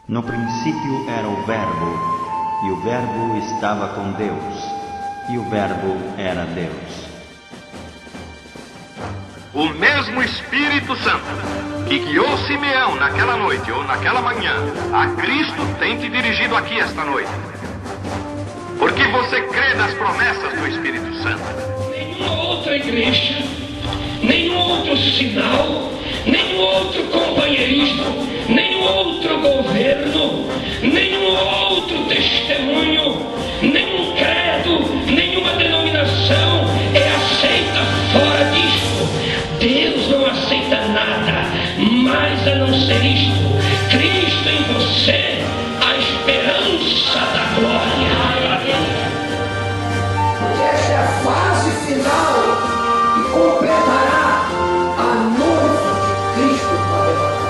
No princípio era o Verbo, e o Verbo estava com Deus, e o Verbo era Deus. O mesmo Espírito Santo que guiou Simeão naquela noite ou naquela manhã, a Cristo tem te dirigido aqui esta noite. Porque você crê nas promessas do Espírito Santo. Nenhuma outra igreja, nenhum outro sinal, nenhum outro companheirismo, nenhum outro governo, nenhum outro testemunho, nenhum credo, nenhuma denominação é aceita fora disto. Deus não aceita nada mais a não ser isto. Cristo em você, a esperança da glória. Porque esta é a fase final que completará a noiva de Cristo no arrebatamento.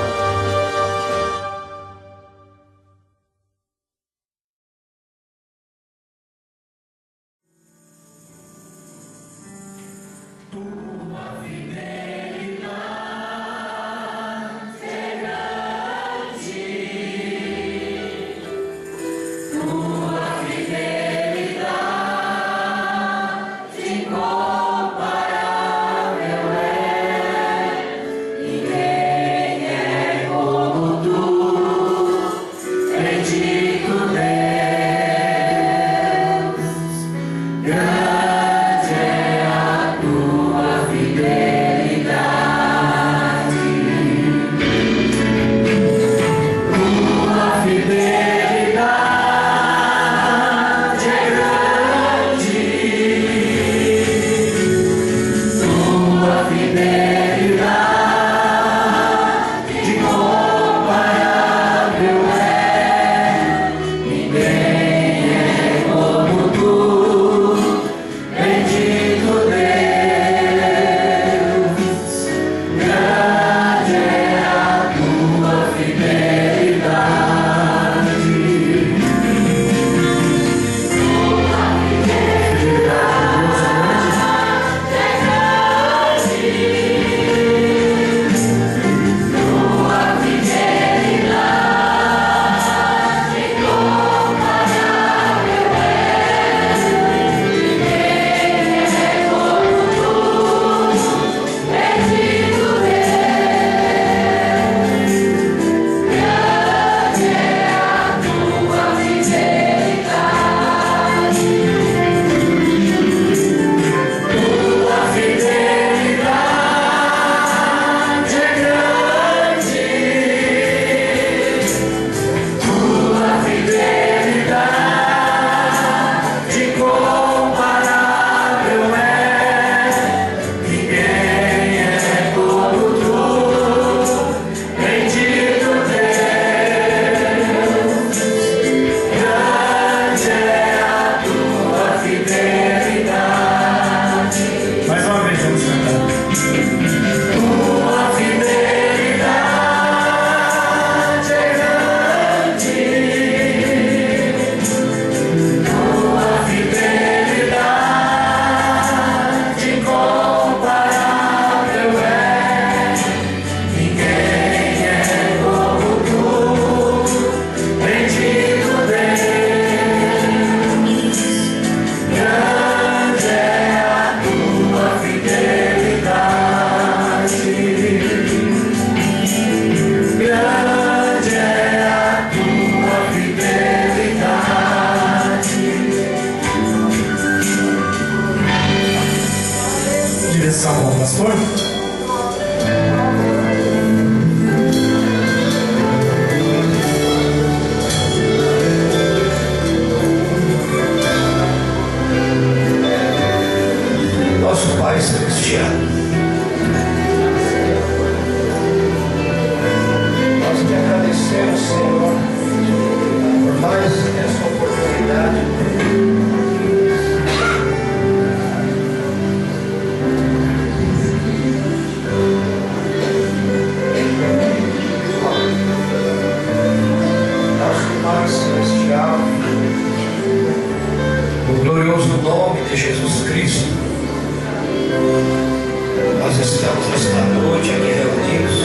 Estamos esta noite aqui reunidos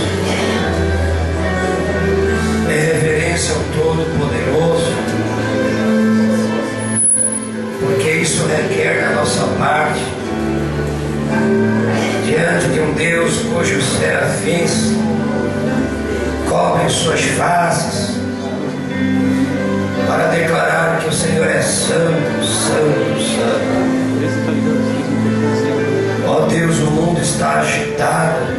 em reverência pertence ao Todo-Poderoso, porque isso requer da nossa parte, diante de um Deus cujos serafins cobrem suas faces, para declarar que o Senhor é santo, santo, santo. Ó Deus, o mundo está agitado.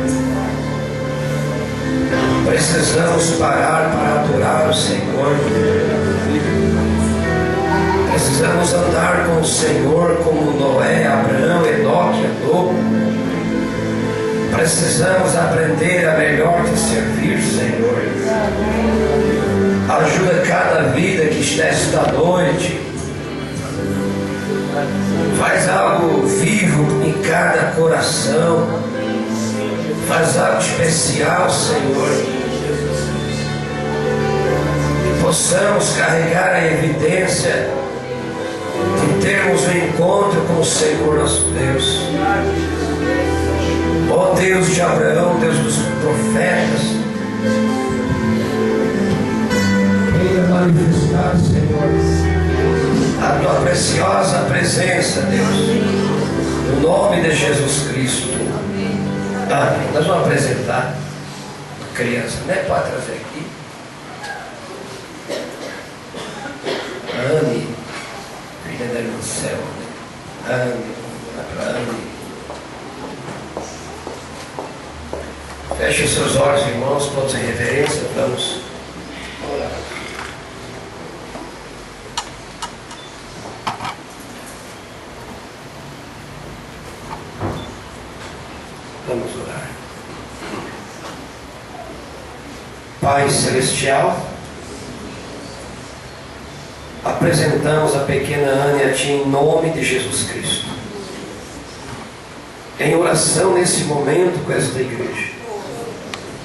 Precisamos parar para adorar o Senhor. Precisamos andar com o Senhor como Noé, Abraão, Enoque andou. Precisamos aprender a melhor te servir, Senhor. Ajuda cada vida que está esta noite. Faz algo vivo em cada coração. Faz algo especial, Senhor. Que possamos carregar a evidência de termos um encontro com o Senhor nosso Deus. Ó Deus de Abraão, Deus dos profetas, venha manifestar, Senhor, a tua preciosa presença, Deus, no nome de Jesus Cristo. Amém. Nós vamos apresentar a criança, né? Pode trazer aqui. Anne, filha da irmã Céu. Anne, Anne. Feche os seus olhos, irmãos, todos em reverência. Vamos orar. Vamos orar. Pai Celestial, apresentamos a pequena Anne a Ti em nome de Jesus Cristo. Em oração nesse momento com esta igreja,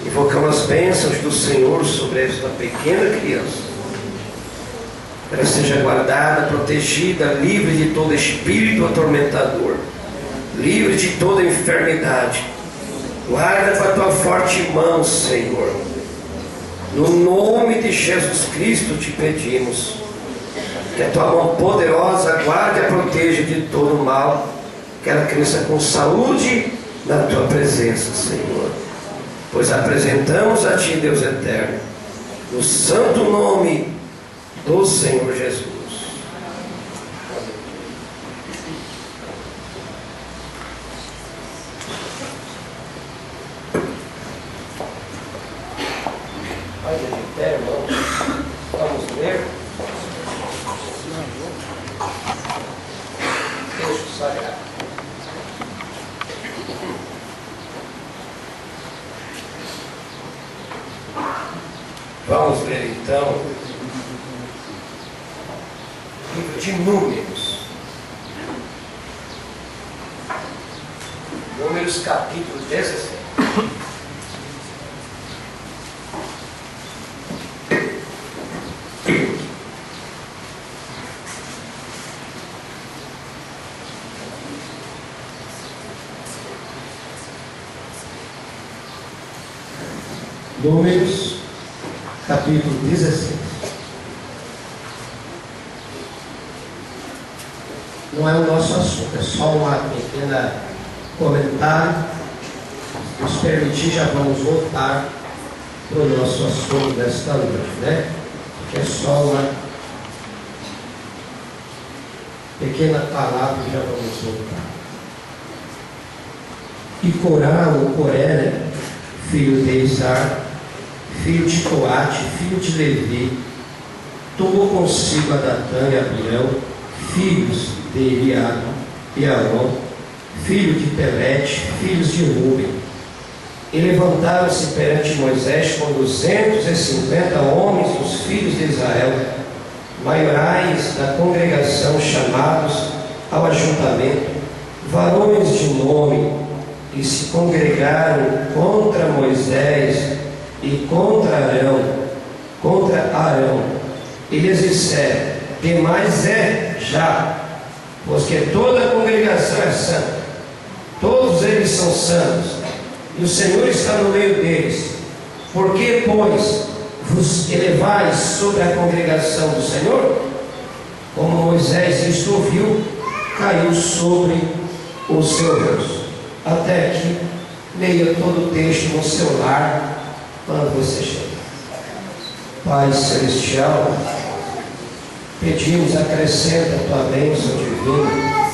invocamos as bênçãos do Senhor sobre esta pequena criança. Ela seja guardada, protegida, livre de todo espírito atormentador, livre de toda enfermidade. Guarda com a tua forte mão, Senhor. No nome de Jesus Cristo te pedimos que a tua mão poderosa guarde e a proteja de todo mal, que ela cresça com saúde na tua presença, Senhor. Pois apresentamos a Ti, Deus eterno, no santo nome do Senhor Jesus. Pai de pé, irmãos, vamos ler texto sagrado. Vamos ler então o livro de Números. Números capítulo 17. Números capítulo 16. Não é o nosso assunto, é só uma pequena comentário. Se nos permitir, já vamos voltar para o nosso assunto desta noite, né? Que é só uma pequena palavra e já vamos voltar. E Corá, ou Coré, filho de Izar, filho de Coate, filho de Levi, tomou consigo a Datã e Abião, filhos de Eliabe e Arão, filho de Pelete, filhos de Rúben. E levantaram-se perante Moisés com 250 homens dos filhos de Israel, maiorais da congregação, chamados ao ajuntamento, varões de nome, e se congregaram contra Moisés e contra Arão, e lhes disseram: demais é já, pois que toda a congregação é santa, todos eles são santos, e o Senhor está no meio deles. Por que, pois, vos elevais sobre a congregação do Senhor, como Moisés isto ouviu, caiu sobre o seu rosto. Até que leia todo o texto no seu lar, quando você chegar. Pai Celestial, pedimos, acrescenta a tua bênção divina,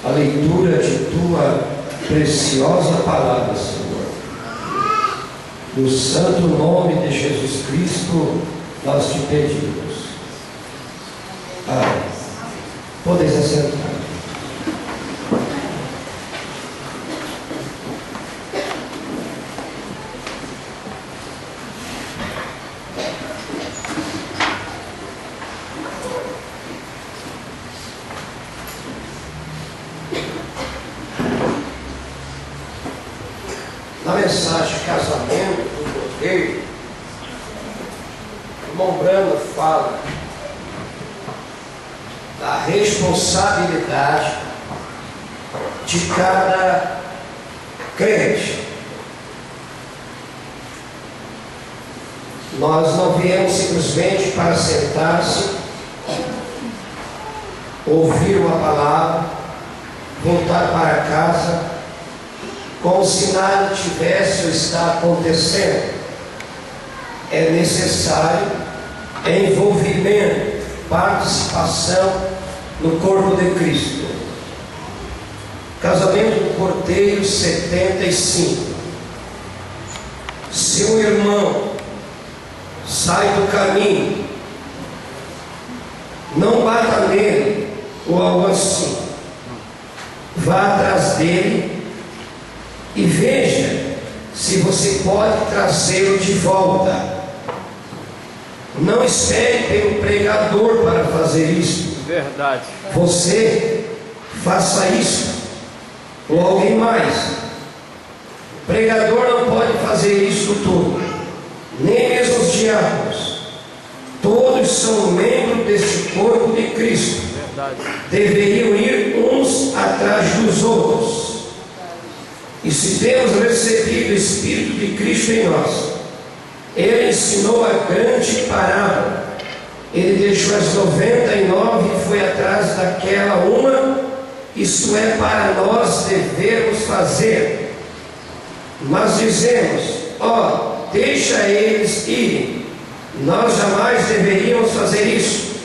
a leitura de tua preciosa palavra, Senhor. No santo nome de Jesus Cristo, nós te pedimos. Amém. Podeis assentar. Na mensagem Casamento do Cordeiro, o irmão Brando fala da responsabilidade de cada crente. Nós não viemos simplesmente para sentar-se, ouvir uma palavra, voltar para casa, como se nada tivesse ou está acontecendo. É necessário envolvimento, participação no corpo de Cristo. Casamento do Cordeiro 75. Se um irmão sai do caminho, não bata nele ou algo assim. Vá atrás dele e veja se você pode trazê-lo de volta. Não espere pelo pregador para fazer isso. Verdade. Você faça isso, ou alguém mais. O pregador não pode fazer isso tudo, nem mesmo os diáconos. Todos são membros deste corpo de Cristo. Verdade. Deveriam ir uns atrás dos outros. E se temos recebido o Espírito de Cristo em nós, Ele ensinou a grande parábola. Ele deixou as 99 e foi atrás daquela uma. Isto é, para nós devermos fazer. Mas dizemos: ó, deixa eles irem. Nós jamais deveríamos fazer isso.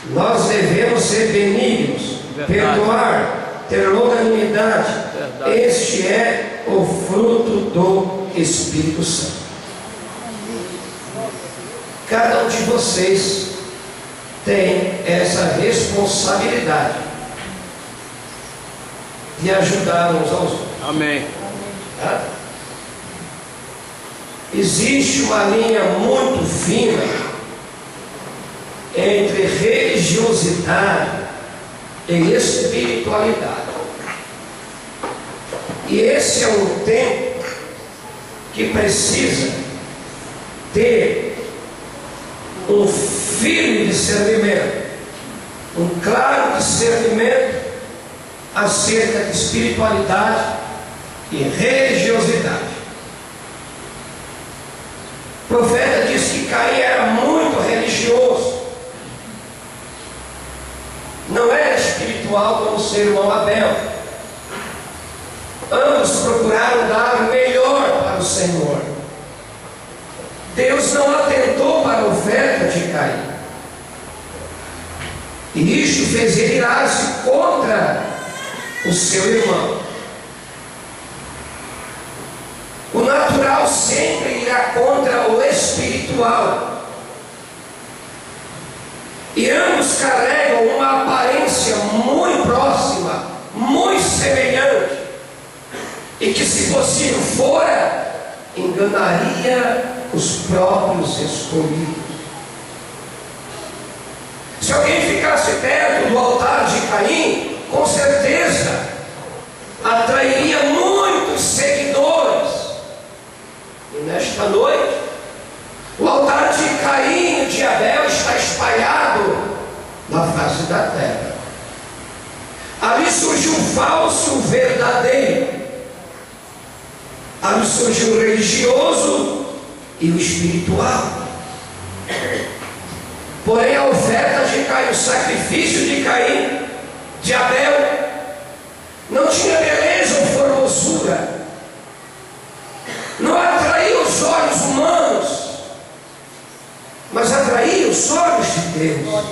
Nós devemos ser benignos, perdoar, ter longanimidade. Este é o fruto do Espírito Santo. Cada um de vocês tem essa responsabilidade de ajudar uns aos outros. Amém. Tá? Existe uma linha muito fina entre religiosidade e espiritualidade. E esse é um tempo que precisa ter um firme discernimento, um claro discernimento acerca de espiritualidade e religiosidade. O profeta disse que Caim era muito religioso, não era espiritual como o seu irmão Abel. Ambos procuraram dar o melhor para o Senhor. Deus não atentou para a oferta de Caim, e isto fez ele irar-se contra o seu irmão. O natural sempre irá contra o espiritual, e ambos carregam uma aparência muito próxima, muito semelhante, e que, se possível fora, enganaria os próprios escolhidos. Se alguém ficasse perto do altar de Caim, com certeza atrairia muitos seguidores. E nesta noite, o altar de Caim e de Abel está espalhado na face da terra. Ali surgiu um falso verdadeiro. Ali surgiu o religioso e o espiritual. Porém a oferta de Caim, o sacrifício de Caim, de Abel, não tinha beleza ou formosura, não atraía os olhos humanos, mas atraía os olhos de Deus.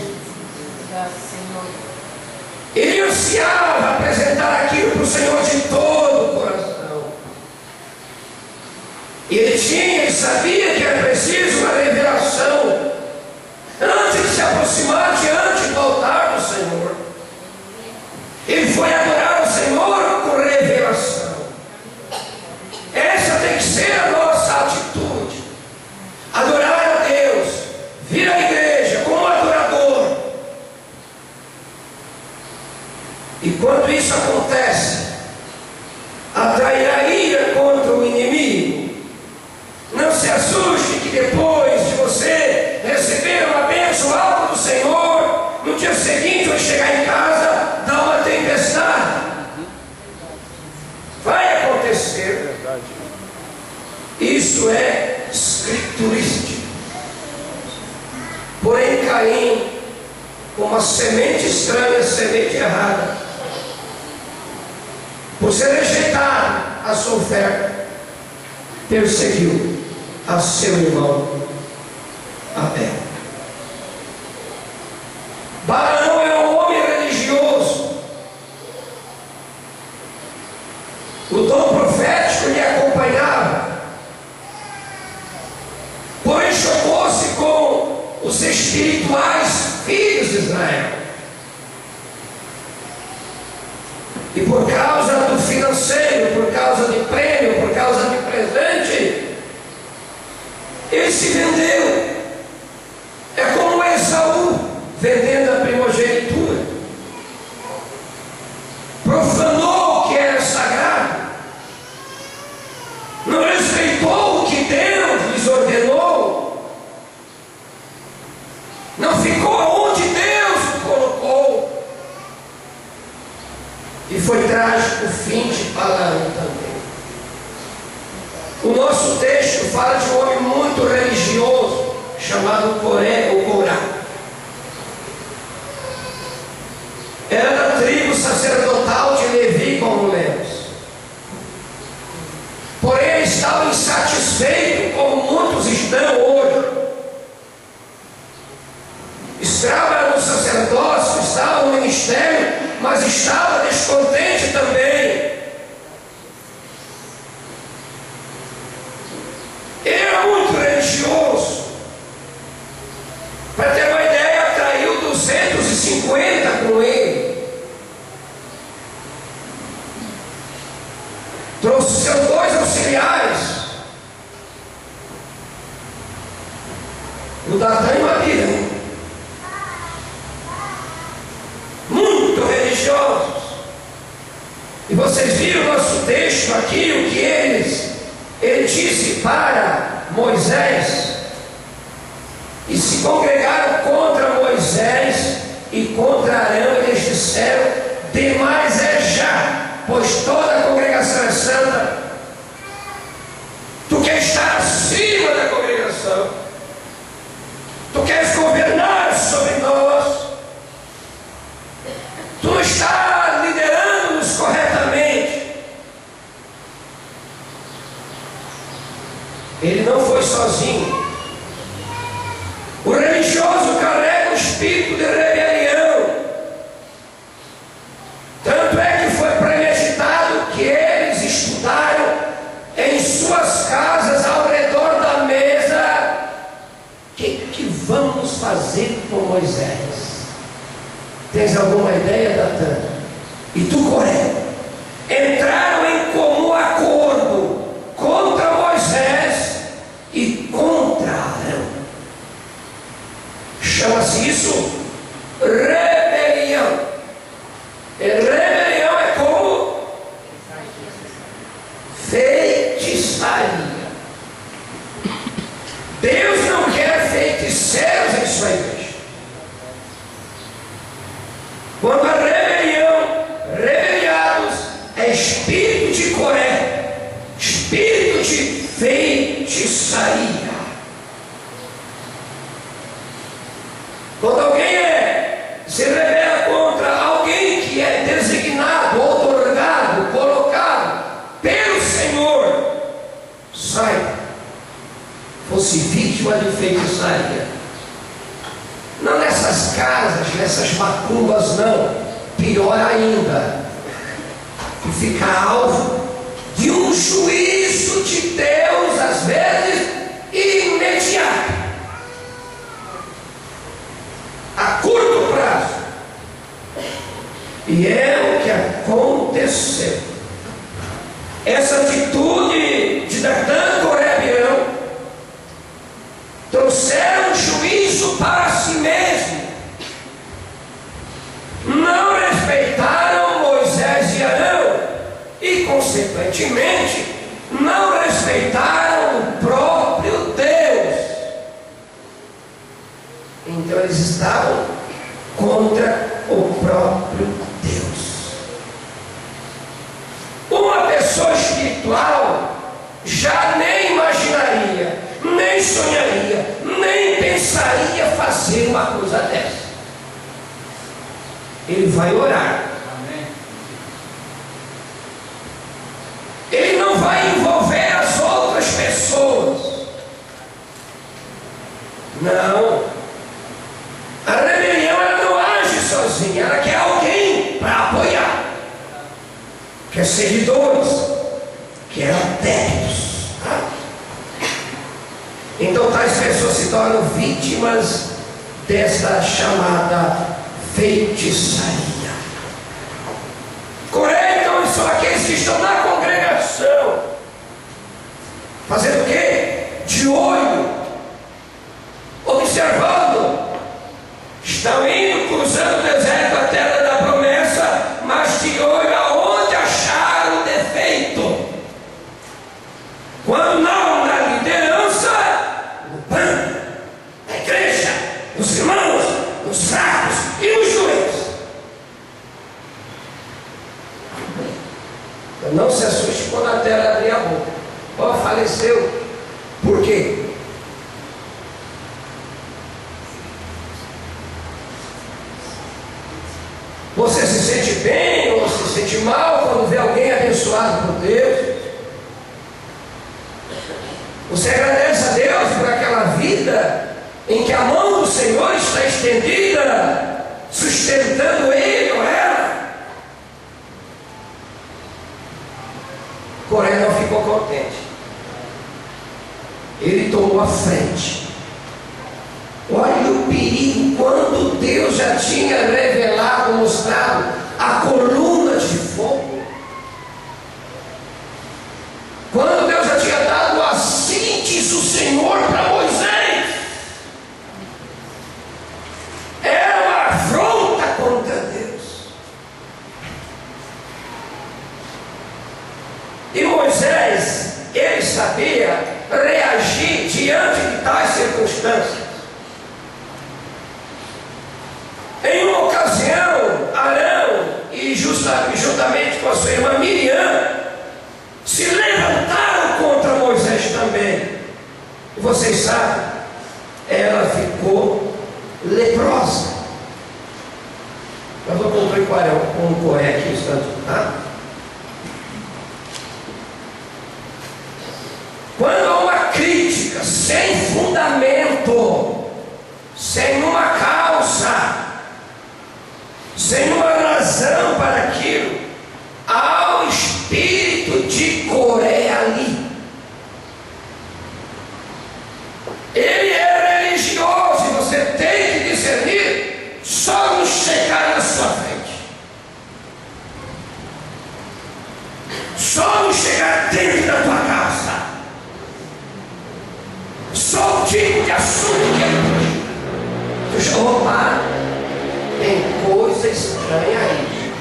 Ele ansiava apresentar aquilo para o Senhor de todo o coração. Ele sabia que era preciso uma revelação antes de se aproximar diante do altar do Senhor. Ele foi adorar o Senhor com revelação. Essa tem que ser a nossa atitude. Adorar a Deus, vir à igreja como adorador. E quando isso acontece, atrairá ira contra o inimigo. Não se assuste que depois de você receber uma bênção alta do Senhor, no dia seguinte, ao chegar em casa, dá uma tempestade. Vai acontecer. Isso é escriturístico. Porém, Caim, com uma semente estranha, semente errada, por ser rejeitado a sua oferta, perseguiu a seu irmão Abel. Balaão é um homem religioso. O dom profético lhe acompanhava, porém chocou-se com os espirituais filhos de Israel. E por causa do financeiro, por causa de prêmio, por causa de presente, ele se vendeu. É como Esaú vendendo a primogenitura. Profanou o que era sagrado. Não respeitou o que Deus lhes ordenou. Não ficou onde Deus o colocou. E foi trágico o fim de Balaão também. O nosso texto fala de um homem muito religioso, chamado Coré ou Corá. Era da tribo sacerdotal de Levi, como lemos. Porém, ele estava insatisfeito, como muitos estão hoje. Estava no sacerdócio, estava no ministério, mas estava descontente também. Ele era muito religioso. Para ter uma ideia, atraiu 250 com ele. Trouxe seus 2 auxiliares, o Datã e o Abirã, muito religiosos. E vocês viram o nosso texto aqui, o que ele disse para Moisés, e se congregaram contra Moisés e contra Arão. Eles disseram: demais é já, pois toda a congregação é santa. Tu queres estar acima da congregação, tu queres governar sobre nós, tu não estás liderando-nos corretamente. Ele não foi sozinho. O religioso carrega o espírito de rebelião. Tanto é que foi premeditado que eles estudaram em suas casas ao redor da mesa. O que vamos fazer com Moisés? Tens alguma ideia, Datã? E tu, Coré? Entraram em comum acordo contra Moisés e contra Arão. Chama-se isso rebelião. E rebelião é como feitiçaria. Deus não quer feiticeiros em sua igreja. Quando a rebelião, rebeliados, é espírito de Coré, espírito de feitiçaria. fosse vítima de feitiçaria. Não nessas casas, nessas macumbas, não. Pior ainda, que fica alvo de um juízo de Deus, às vezes, imediato, a curto prazo. E é o que aconteceu. Essa atitude de Datã, Coré e Abirão trouxeram juízo para si mesmo. Não respeitaram Moisés e Arão e, consequentemente, não respeitaram o próprio Deus. Então eles estavam contra o próprio Deus. Uma pessoa espiritual já nem imaginaria, nem sonharia, nem pensaria fazer uma coisa dessa. Ele vai orar. Ele não vai envolver as outras pessoas. Não. A rebelião, ela não age sozinha. Ela quer alguém para apoiar. Quer seguidores. Quer adeptos. Então tais pessoas se tornam vítimas desta chamada feitiçaria. Coré, então, são aqueles que estão na congregação, fazendo o quê? De olho, observando. Estão indo, cruzando o deserto, a terra da promessa, mas de olho aonde acharam o defeito. Quando não na liderança, no bando, na igreja, nos irmãos, nos fracos e nos doentes. Não se assuste quando a terra abrir a boca. Ó, faleceu. Por quê? Você se sente bem ou se sente mal quando vê alguém abençoado por Deus? Você agradece a Deus por aquela vida em que a mão do Senhor está estendida, sustentando ele ou ela? Coré não ficou contente. Ele tomou a frente. Olha o perigo quando Deus já tinha revelado, mostrado a coluna de fogo. Quando Deus já tinha dado assim, diz o Senhor para Moisés. Era uma afronta contra Deus. E Moisés, ele sabia reagir diante de tais circunstâncias. Em uma ocasião, Arão e juntamente com a sua irmã Miriam se levantaram contra Moisés também. E vocês sabem, ela ficou leprosa. Eu vou cumprir com o Coré aqui um instante, tá? Quando há uma crítica sem fundamento, sem uma causa, sem uma razão para aquilo, há o espírito de Coré ali. Ele é religioso e você tem que discernir só no chegar na sua frente, só no chegar dentro da tua casa, só o tipo de assunto que ele puxa. Opa, tem coisa estranha aí.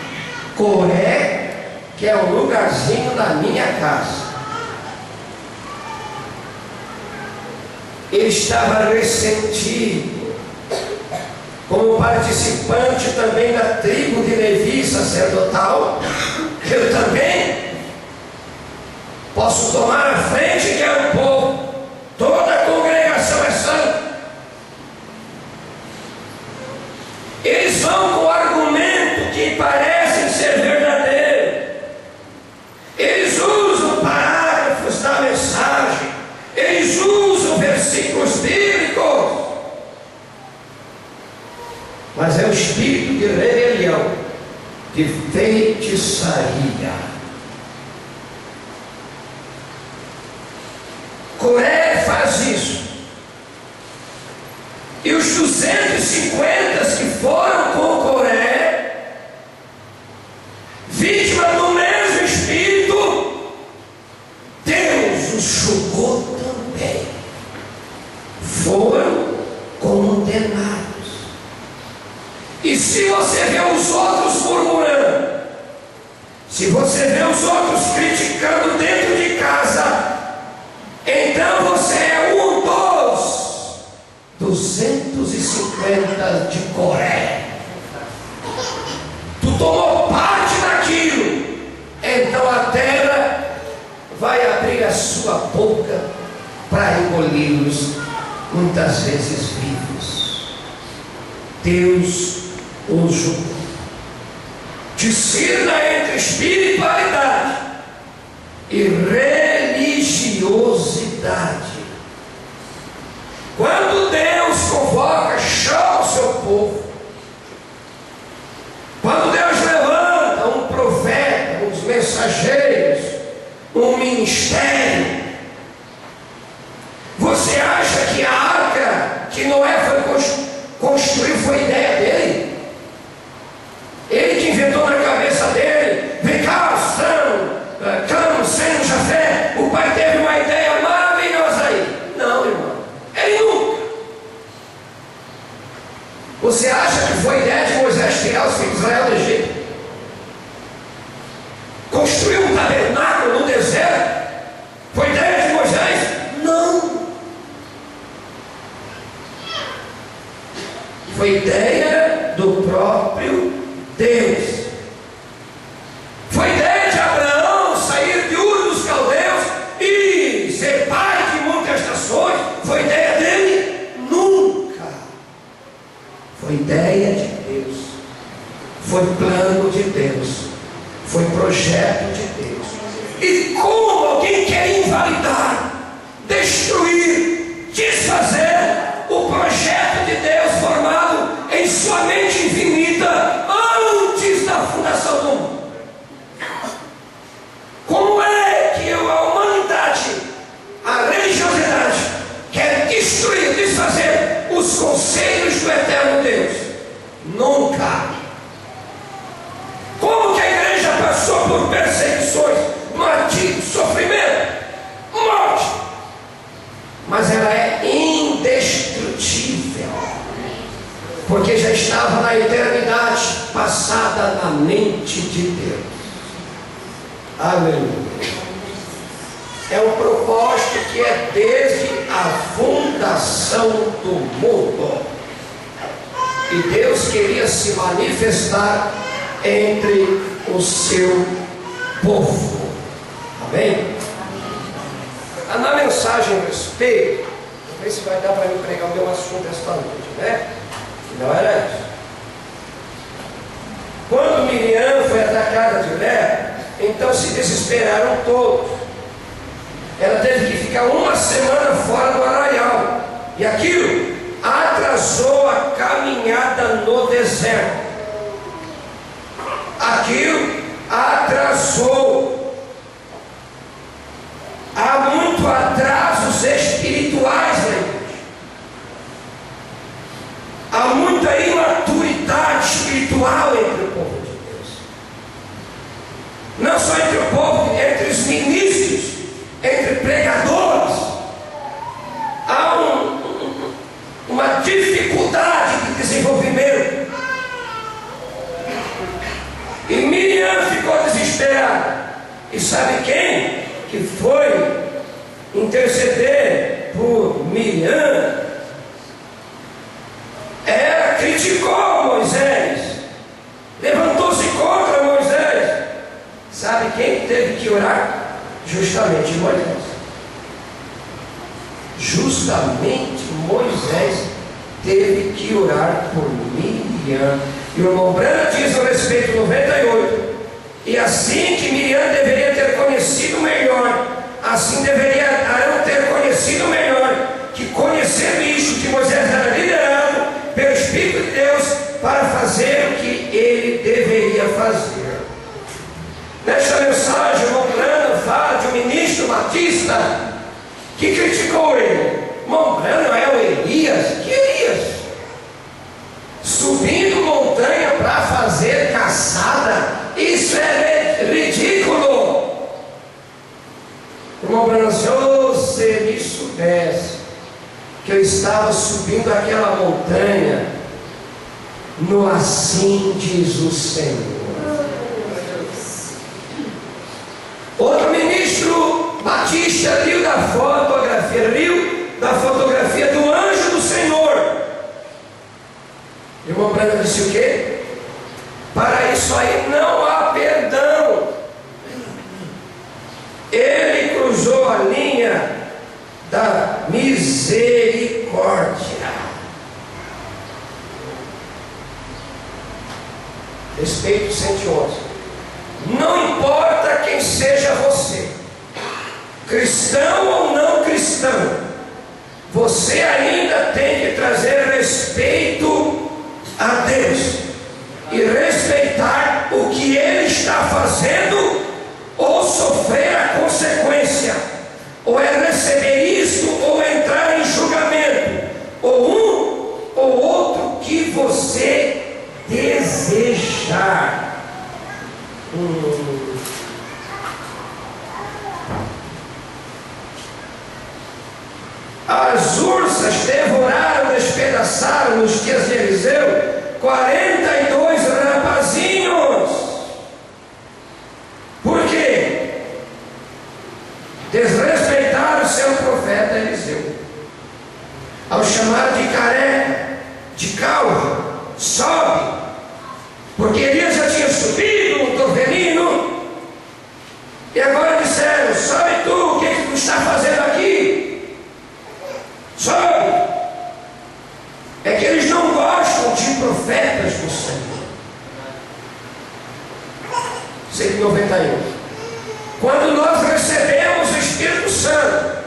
Coré, que é o lugarzinho da minha casa. Ele estava ressentido, como participante também da tribo de Levi sacerdotal. Eu também posso tomar a frente que é o povo. Toda a congregação é santa. Eles vão com argumento que parecem ser verdadeiros. Eles usam parágrafos da mensagem. Eles usam versículos termos bíblicos, mas é o espírito de rebelião, de feitiçaria. Coré faz isso. E os 250 que foram com Coré, vítima do mesmo espírito, Deus os julgou também. Foram condenados. E se você vê os outros murmurando, se você vê os outros criticando dentro de casa, então você é um dos 250 de Coré. Tu tomou parte daquilo, então a terra vai abrir a sua boca para engoli-los, muitas vezes vivos. Deus os julgou. Discirna entre espiritualidade e religiosidade. Quando Deus convoca, chama o seu povo, quando Deus levanta um profeta, uns mensageiros, um ministério, você acha que a arca que Noé foi construir foi ideia dele? Ele que inventou na cabeça dele, vem cá, Cam, Sem, Jafé, o pai teve uma ideia maravilhosa aí. Não, irmão, ele nunca. Você acha que foi ideia de Moisés tirar os filhos de Israel do Egito? Construir um tabernáculo no deserto? Foi ideia de Moisés? Não. Foi ideia do próprio Deus. Foi ideia de Abraão sair de Ur dos Caldeus e ser pai de muitas nações. Foi ideia dele? Nunca. Foi ideia de Deus. Foi plano de Deus. Foi projeto de Deus. E como alguém quer invalidar, destruir, desfazer o projeto de Deus formado em sua mente infinita antes da fundação do mundo? Como é que a humanidade, a religiosidade, quer destruir, desfazer os conselhos do eterno Deus? Nunca. Como que a igreja passou por perseguições, martírio, sofrimento, morte, mas ela é indestrutível, porque já estava na eternidade passada na mente de Deus. Aleluia. É um propósito que é desde a fundação do mundo, e Deus queria se manifestar entre o seu povo. Amém? Na mensagem a respeito, vamos ver se vai dar para me pregar o meu assunto esta noite, né? Não era isso. Quando Miriam foi atacada de lepra, então se desesperaram todos. Ela teve que ficar uma semana fora do arraial, e aquilo atrasou a caminhada no deserto. Aquilo atrasou. Há muito atrasos espirituais na igreja. Há muita imaturidade espiritual entre o povo de Deus. Não só entre o povo, entre os ministros, entre pregadores. Há uma dificuldade de desenvolvimento. E Miriam ficou desesperada. E sabe quem que foi interceder por Miriam? Ela criticou Moisés, levantou-se contra Moisés. Sabe quem teve que orar? Justamente Moisés. Justamente Moisés teve que orar por Miriam. E o irmão Branham diz a respeito 98: e assim que Miriam deveria ter conhecido melhor, assim deveria Arão ter conhecido melhor, que conhecer Batista que criticou ele. Irmão Branham é o Elias? Que Elias? Subindo montanha para fazer caçada? Isso é ridículo. Irmão Branham, se você me soubesse que eu estava subindo aquela montanha no assim diz o Senhor. Outro ministro Batista riu da fotografia do anjo do Senhor. Irmão Branham disse o quê? Para isso aí não há perdão. Ele cruzou a linha da misericórdia. Respeito 111. Não importa quem seja você, cristão ou não cristão, você ainda tem que trazer respeito a Deus e respeitar o que Ele está fazendo, ou sofrer a consequência, ou é receber isso, ou entrar em julgamento, ou um ou outro que você desejar. As ursas devoraram, despedaçaram nos dias de Eliseu 42 rapazinhos. Por quê? Desrespeitaram o seu profeta Eliseu. Ao chamar de careca, de calvo, sobe, porque Elias já tinha subido um torvelino, e agora disseram: sobe tu, o que tu está fazendo aqui? Sobe. É que eles não gostam de profetas do Senhor. 191. Quando nós recebemos o Espírito Santo,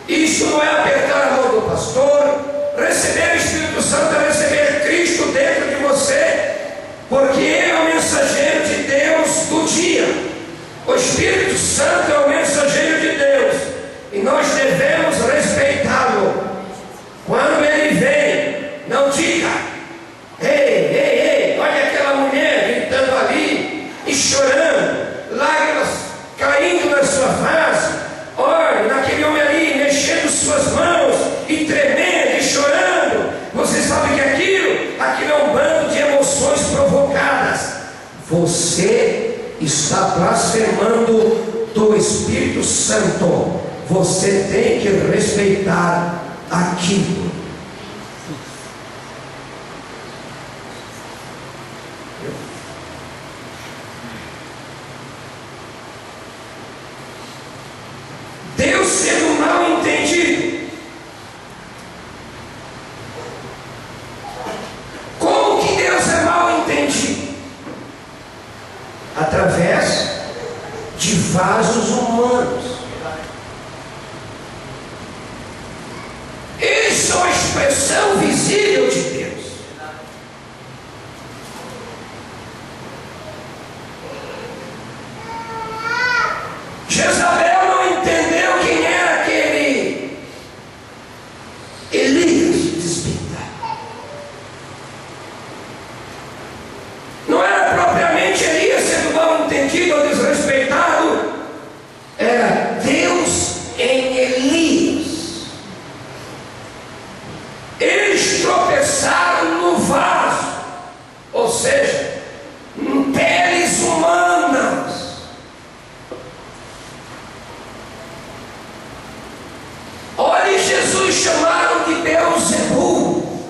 isso não é apertar a mão do pastor. Receber o Espírito Santo é receber Cristo dentro de você, porque Ele é o mensageiro de Deus do dia. O Espírito Santo é o mensageiro de Deus, e nós devemos respeitá-lo. Quando Ele vem, não diga: ei, ei, ei, olha aquela mulher gritando ali e chorando, lágrimas caindo na sua face. Olha, naquele homem ali mexendo suas mãos e tremendo e chorando. Você sabe que aquilo é um bando de emoções provocadas. Você está blasfemando do Espírito Santo. Você tem que respeitar aquilo. Deus sendo mal entendido. Como que Deus é mal entendido? Através de vasos humanos. Eles são a expressão visível de Deus. Jezabel não entendeu quem era aquele Elias despita. Não era propriamente Elias sendo mal entendido ou desrespeitado, era Deus em Elias. Eles tropeçaram no vaso, ou seja, em peles humanas. Olha, Jesus chamaram de Beelzebul.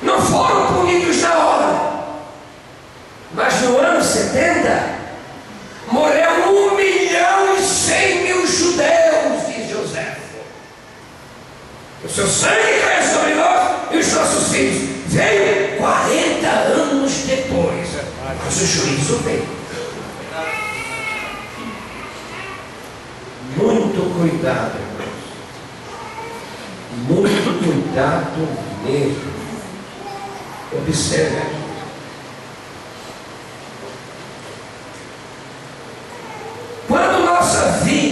Não foram punidos na hora, mas no ano 70 morreu 1.100.000 judeus, diz José. O seu sangue caiu sobre nós e os nossos filhos. Veio 40 anos depois, mas o juízo veio. Muito cuidado, irmãos. Muito cuidado mesmo. Observe aqui.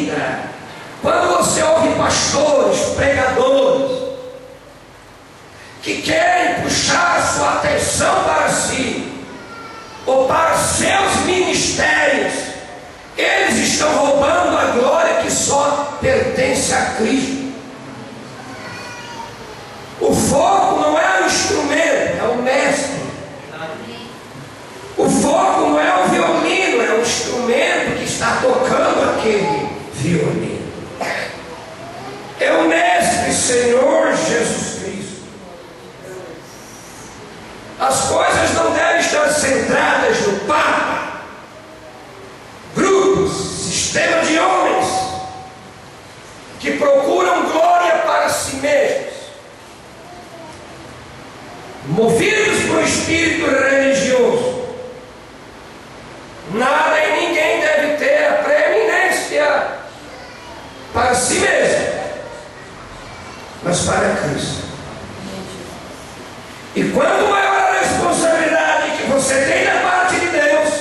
vida, quando você ouve pastores, pregadores, que querem puxar a sua atenção para si, ou para seus ministérios, eles estão roubando a glória que só pertence a Cristo. O fogo não é o instrumento, é o mestre. O fogo não é o violino, é o instrumento que está tocando aquele violino. É o mestre, Senhor Jesus Cristo. As coisas não devem estar centradas no Papa, grupos, sistema de homens que procuram glória para si mesmos, movidos por um espírito religioso. Nada e ninguém deve ter a preeminência para si mesmo, mas para Cristo. E quanto maior a responsabilidade que você tem da parte de Deus,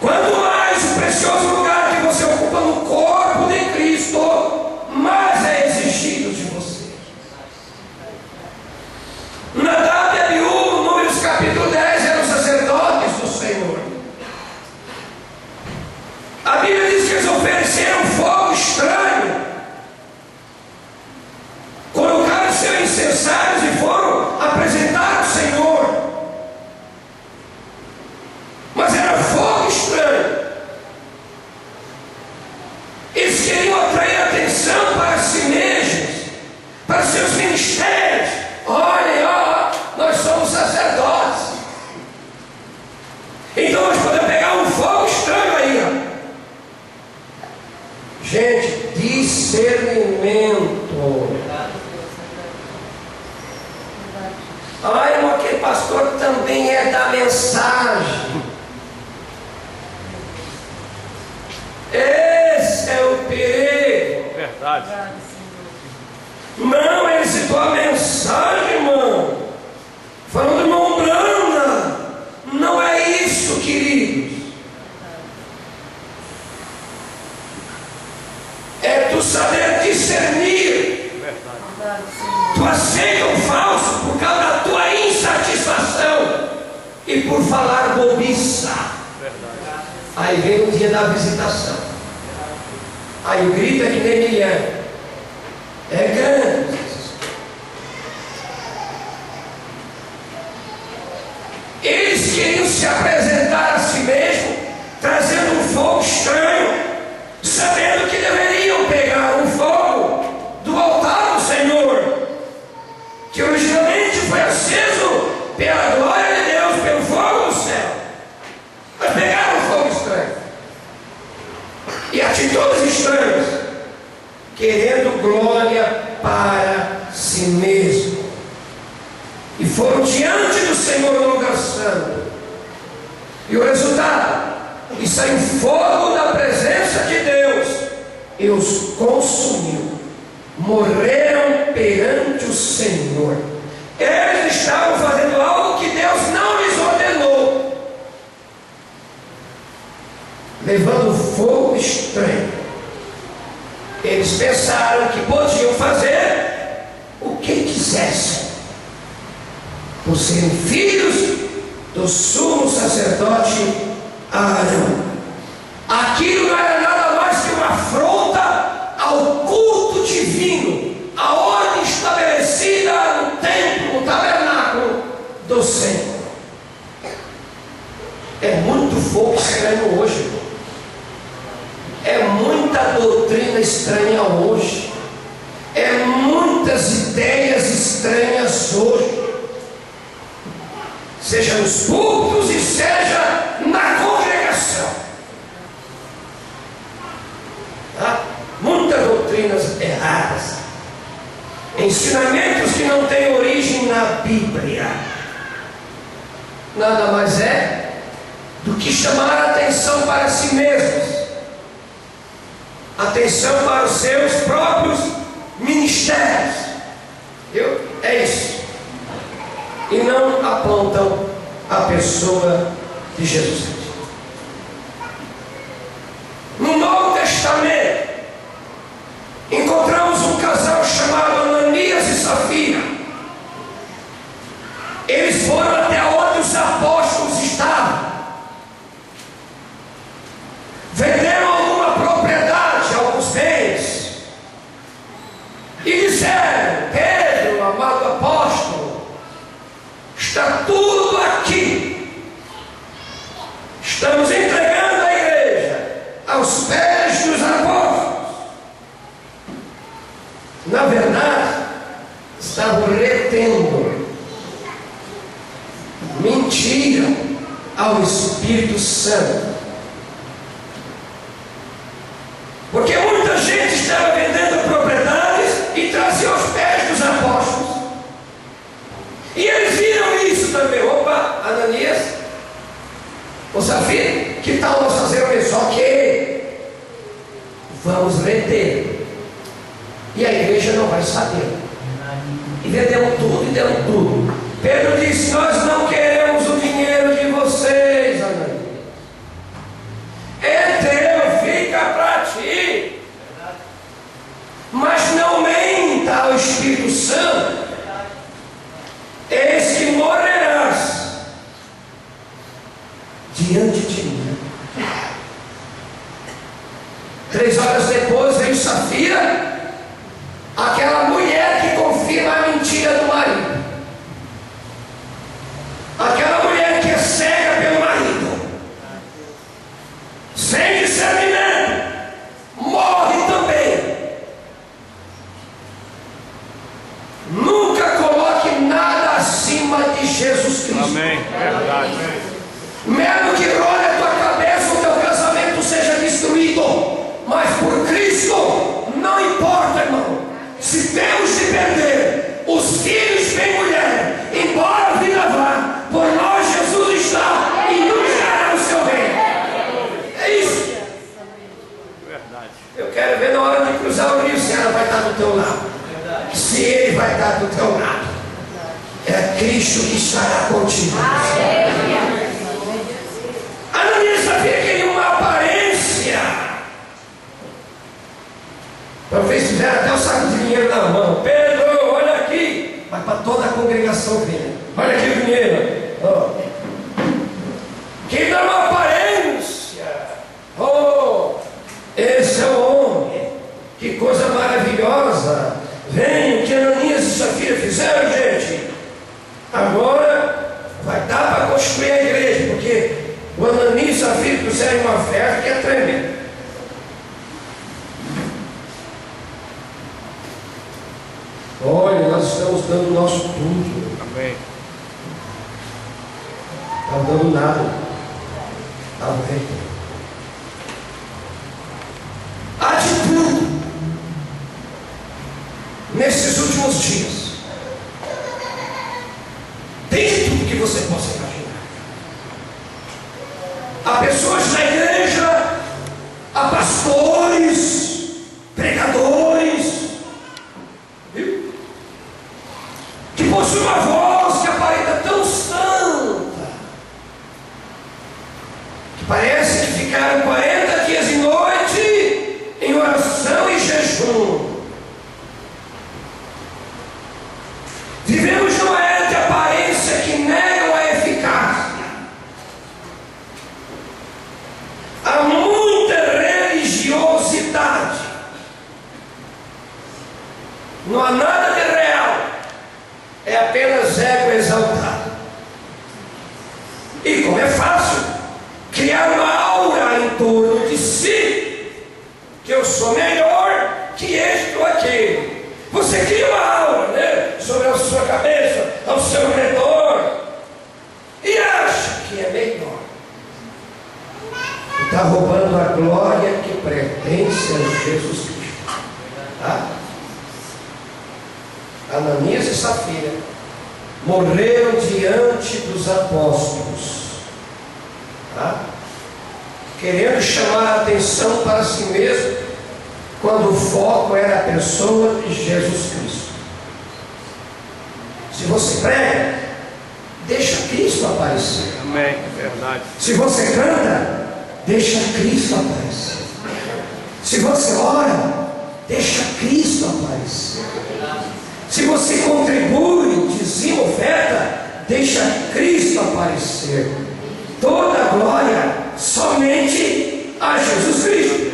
quanto mais o precioso lugar que você ocupa no corpo de Cristo, mais é exigido de você. Nadab e Abiú, Números capítulo 10, eram sacerdotes do Senhor. A Bíblia diz que eles ofereceram fogo estranho, colocaram seus incensários e foram apresentar ao Senhor. Mas era fogo estranho. Eles queriam atrair atenção para si mesmos, para seus ministérios. Olhem, nós somos sacerdotes. Então nós podemos pegar um fogo estranho aí. Gente, discernimento. Irmão, aquele pastor também é da mensagem. Esse é o perigo. Verdade. Não, ele citou a mensagem, irmão. Falando do irmão Brana. Não é isso, queridos. É tu saber discernir. Verdade. Tu aceita o falso por causa da tua insatisfação e por falar bobiça. Verdade. Aí vem o dia da visitação. Aí o grito é que nem Miriam. É grande. Eles queriam se apresentar a si mesmo, trazendo um fogo estranho, sabendo que deveriam pegar um fogo do altar do Senhor, que originalmente foi aceso pela glória de Deus, pelo fogo do céu. Mas pegaram um fogo estranho e atitudes estranhas, querendo glória para si mesmo, e foram diante do Senhor no lugar santo. E o resultado? E saiu fogo da presença de Deus e os consumiu. Morreram perante o Senhor. Eles estavam fazendo algo que Deus não lhes ordenou, levando fogo estranho. Eles pensaram que podiam fazer o que quisessem, por serem filhos do sumo sacerdote Arão. Aquilo não era nada mais que uma afronta ao culto divino, a ordem estabelecida no templo, no tabernáculo do Senhor. É muito fogo estranho hoje, irmão. É muita doutrina estranha hoje. É muitas ideias estranhas hoje. Seja nos púlpitos e seja na congregação. Tá? Muitas doutrinas erradas. Ensinamentos que não têm origem na Bíblia. Nada mais é do que chamar a atenção para si mesmos. Atenção para os seus próprios ministérios. Viu? É isso. E não apontam a pessoa de Jesus Cristo. No aos pés dos apóstolos. Na verdade, estavam retendo, mentiram ao Espírito Santo. Porque muita gente estava vendendo propriedades e trazia aos pés dos apóstolos. E eles viram isso também. Opa, Ananias, ô Safira, que tal nós fazermos isso? Ok, vamos reter. E a igreja não vai saber. E vendemos tudo e demos tudo. Pedro disse: nós não queremos o dinheiro de vocês, Ananias. É teu, fica para ti. Mas não menta ao Espírito Santo. Eis que morrerás diante de mim. 3 horas depois veio Safira, aquela mulher que confirma a mentira do marido, aquela mulher que é cega pelo marido, sem discernimento, morre também. Nunca coloque nada acima de Jesus Cristo. Amém. Verdade. Mesmo que role a tua cabeça, o teu casamento seja destruído, mas por Cristo não importa, irmão. Se temos de perder os filhos bem mulher, embora a vida vá, por nós Jesus está e nos dará o seu bem. É isso. Verdade. Eu quero ver na hora de cruzar o rio se ela vai estar do teu lado. Se ele vai estar do teu lado, é Cristo que estará contigo. Ananias sabia que ele uma aparência. Talvez fizeram até o saco de dinheiro na mão. Pedro, olha aqui. Mas para toda a congregação ver. Olha aqui o dinheiro. Oh. Que dá uma aparência. Oh, esse é o homem. Que coisa maravilhosa. Vem, o que Ananias e Safira fizeram, gente. Agora vai dar para construir a igreja, porque o Ananias e Safira fizeram uma festa que é tremenda. Olha, nós estamos dando o nosso tudo. Amém. Não está dando nada. Amém. Há de tudo nesses últimos dias. Tem de tudo que você possa imaginar. Há pessoas na igreja, há pastores, pregadores, viu? Que possuem uma voz que aparenta tão santa, que parece que ficaram 40 dias e noite em oração e jejum. Vivemos numa era de aparência que negam a eficácia. Há muita religiosidade. Não há nada de real. É apenas ego exaltado. E como é fácil criar uma aura em torno de si, que eu sou melhor que este ou aquele. Você cria uma aura, né, sobre a sua cabeça, ao seu redor, e acha que é melhor. E está roubando a glória que pertence a Jesus Cristo. Tá? Ananias e Safira morreram diante dos apóstolos, tá? Querendo chamar a atenção para si mesmo, quando o foco era a pessoa de Jesus Cristo. Se você prega, deixa Cristo aparecer. Amém. Verdade. Se você canta, deixa Cristo aparecer. Se você ora, deixa Cristo aparecer. Se você contribui, dizima, oferta, deixa Cristo aparecer. Toda a glória somente a Jesus Cristo.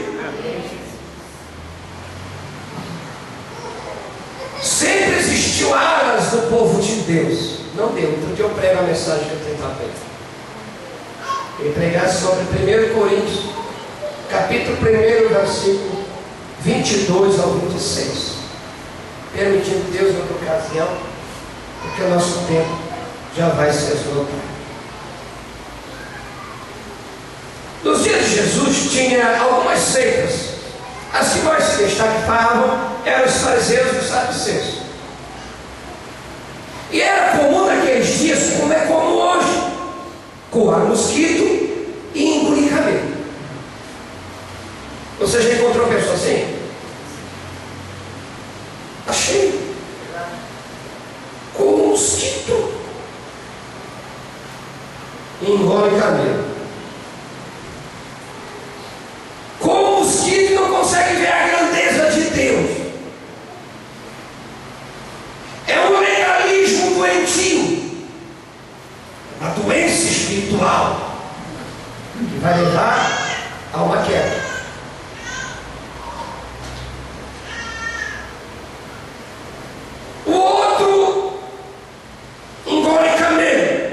Sempre existiu alas do povo de Deus. Não deu. Outro dia eu prego a mensagem que eu tenho para pregar. Eu pregar sobre 1 Coríntios, capítulo capítulo 1, versículo 22 ao 26. Permitindo Deus outra ocasião, porque o nosso tempo já vai se esgotar. Nos dias de Jesus tinha algumas seitas. As que mais se destacavam eram os fariseus e os saduceus. E era comum naqueles dias, como é comum hoje, coar mosquito e engolir camelo. Você já encontrou pessoa assim? Achei. Com mosquito e engole camelo. Com mosquito não consegue ver a grandeza de Deus. É um legalismo doentio, uma doença espiritual que vai levar a uma queda. O outro engole camelo,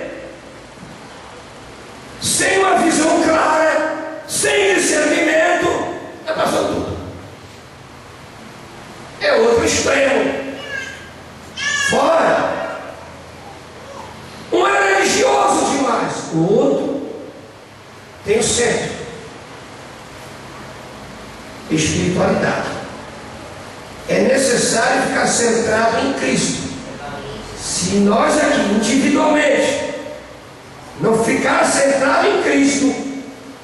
sem uma visão clara, sem discernimento, é passando tudo. É outro extremo. Fora. Um é religioso demais, o outro tem o centro. Espiritualidade. É necessário ficar centrado em Cristo. Se nós aqui individualmente não ficar centrado em Cristo,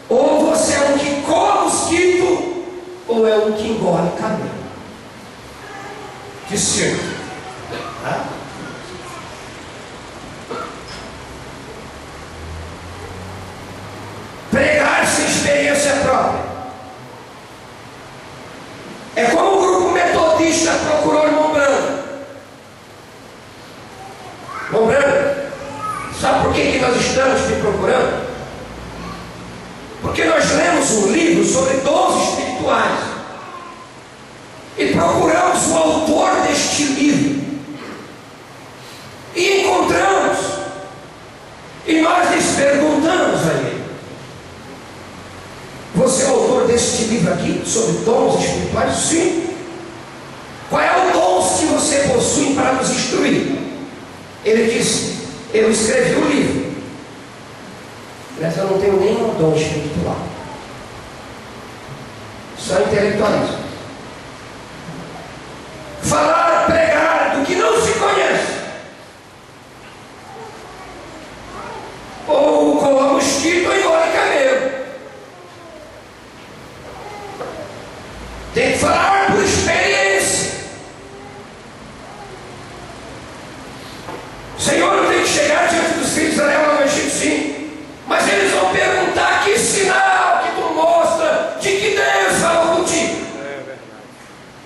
ou você é um que come mosquito, ou é um que engole camelo. Discernimento. Tá? Pregar sem experiência própria. É como o grupo metodista procurou irmão Branco. Irmão Branco, sabe por que nós estamos te procurando? Porque nós lemos um livro sobre dons espirituais e procuramos o autor deste livro e encontramos, e nós lhes perguntamos a ele: você é o autor deste livro aqui sobre dons espirituais? Sim. Qual é o dom que você possui para nos instruir? Ele disse: eu escrevi o livro, mas eu não tenho nenhum dom espiritual, só intelectualismo. Falar, pregar do que não se conhece, ou com mosquito ou engole camelo. Tem que falar por experiência. O Senhor não tem que chegar diante dos filhos de Israel no Egito, sim, mas eles vão perguntar: que sinal que tu mostra de que Deus falou contigo?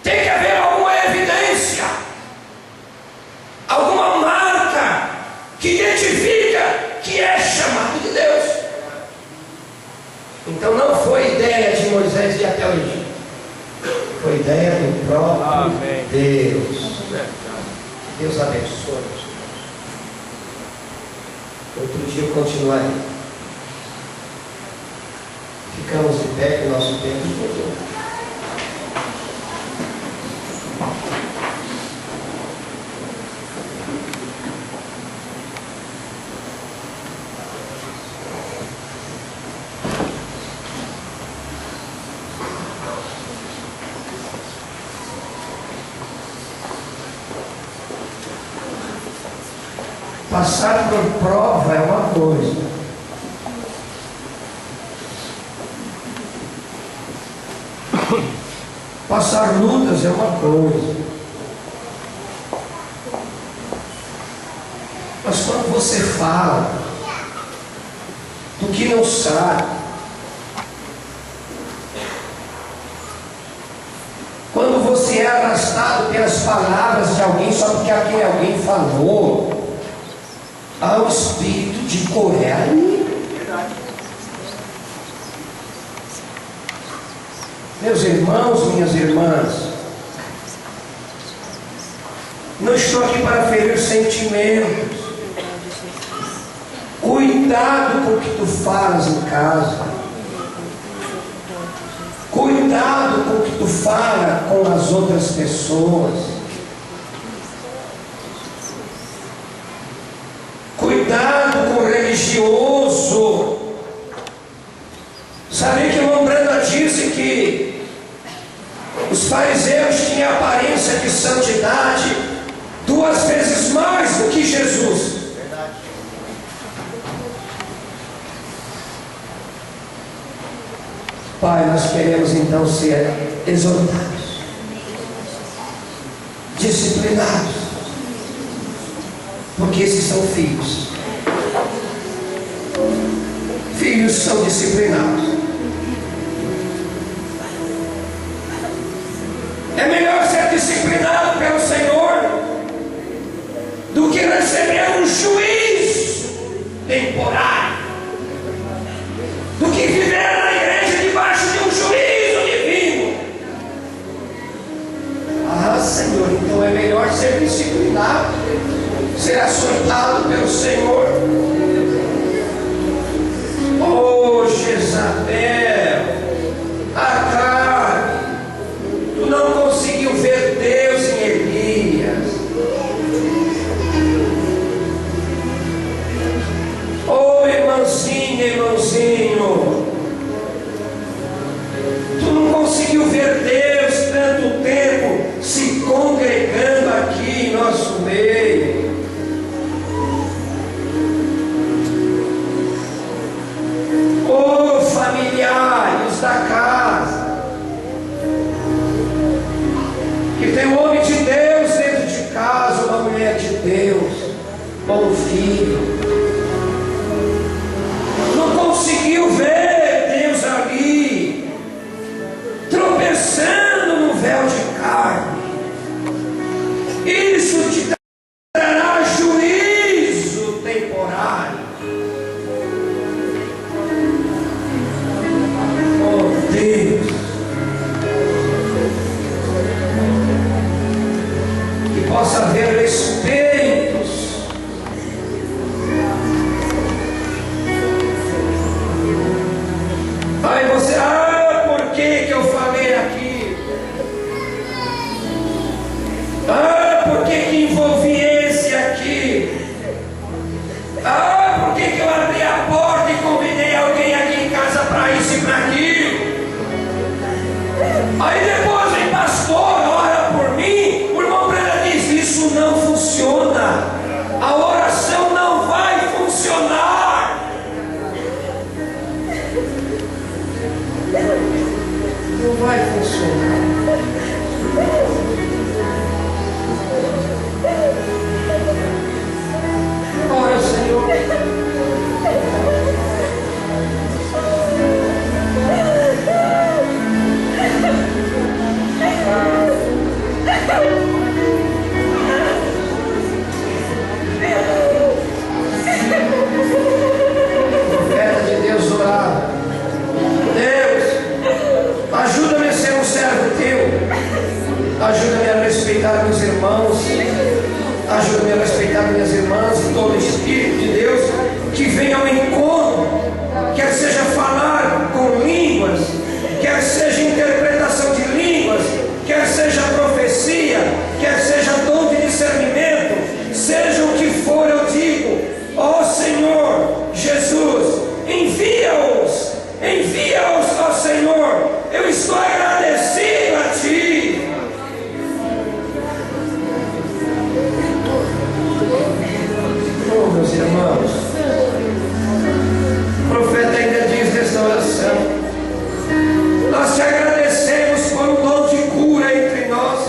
Tem que haver alguma evidência, alguma marca que identifica que é chamado de Deus. Então não foi ideia de Moisés ir até o Egito, foi ideia do próprio Deus. Deus abençoe. Outro dia eu continuarei. Ficamos de pé que o nosso tempo esgotou. Passar por prova é uma coisa, passar lutas é uma coisa, mas quando você fala do que não sabe, quando você é arrastado pelas palavras de alguém só porque aquele alguém falou, há um espírito de Coré. Meus irmãos, minhas irmãs, não estou aqui para ferir sentimentos. Cuidado com o que tu falas em casa. tu fala com as outras pessoas. Cuidado com o religioso. Sabe que o Branda disse que os fariseus tinham aparência de santidade 2 vezes mais do que Jesus. Pai, nós queremos então ser exortados, disciplinados, porque esses são filhos. Filhos são disciplinados. É melhor ser disciplinado pelo Senhor do que receber um juízo temporário, do que viver na igreja debaixo de um juízo divino. Ah, Senhor, então é melhor ser disciplinado, ser açoitado pelo Senhor. Oh, Jezabel, Acabe, tu não conseguiu ver Deus em Elias. Oh, irmãozinho, tu não conseguiu ver Deus tanto tempo se congregando aqui em nosso meio. Oh, familiares da casa, que tem um homem de Deus dentro de casa, uma mulher de Deus, ou um filho, não conseguiu ver Deus ali, tropeçando no véu de carne. Isso te trará juízo temporário. Oh Deus, que possa haver respeitos. Aí você, por que eu falei aqui? Por que envolvi esse aqui? Por que eu abri a porta e convidei alguém aqui em casa para isso e para aquilo? Aí depois vem pastor, ora por mim. O irmão Brenda diz, isso não funciona. A oração não vai funcionar. Não vai funcionar. Ora, Senhor. Profeta de Deus orar. Deus, ajuda-me a ser um servo teu. Ajuda-me a respeitar meus irmãos. Ajuda-me a respeitar minhas irmãs e todo o Espírito de Deus que venha ao encontro, quer seja falar com línguas, quer seja interpretação de línguas, quer seja profecia, quer seja dom de discernimento, seja o que for, eu digo, ó Senhor Jesus, envia-os, ó Senhor, eu estou agradecido a Ti. Oh, meus irmãos, o profeta ainda diz nesta oração: nós te agradecemos por o dom de cura entre nós,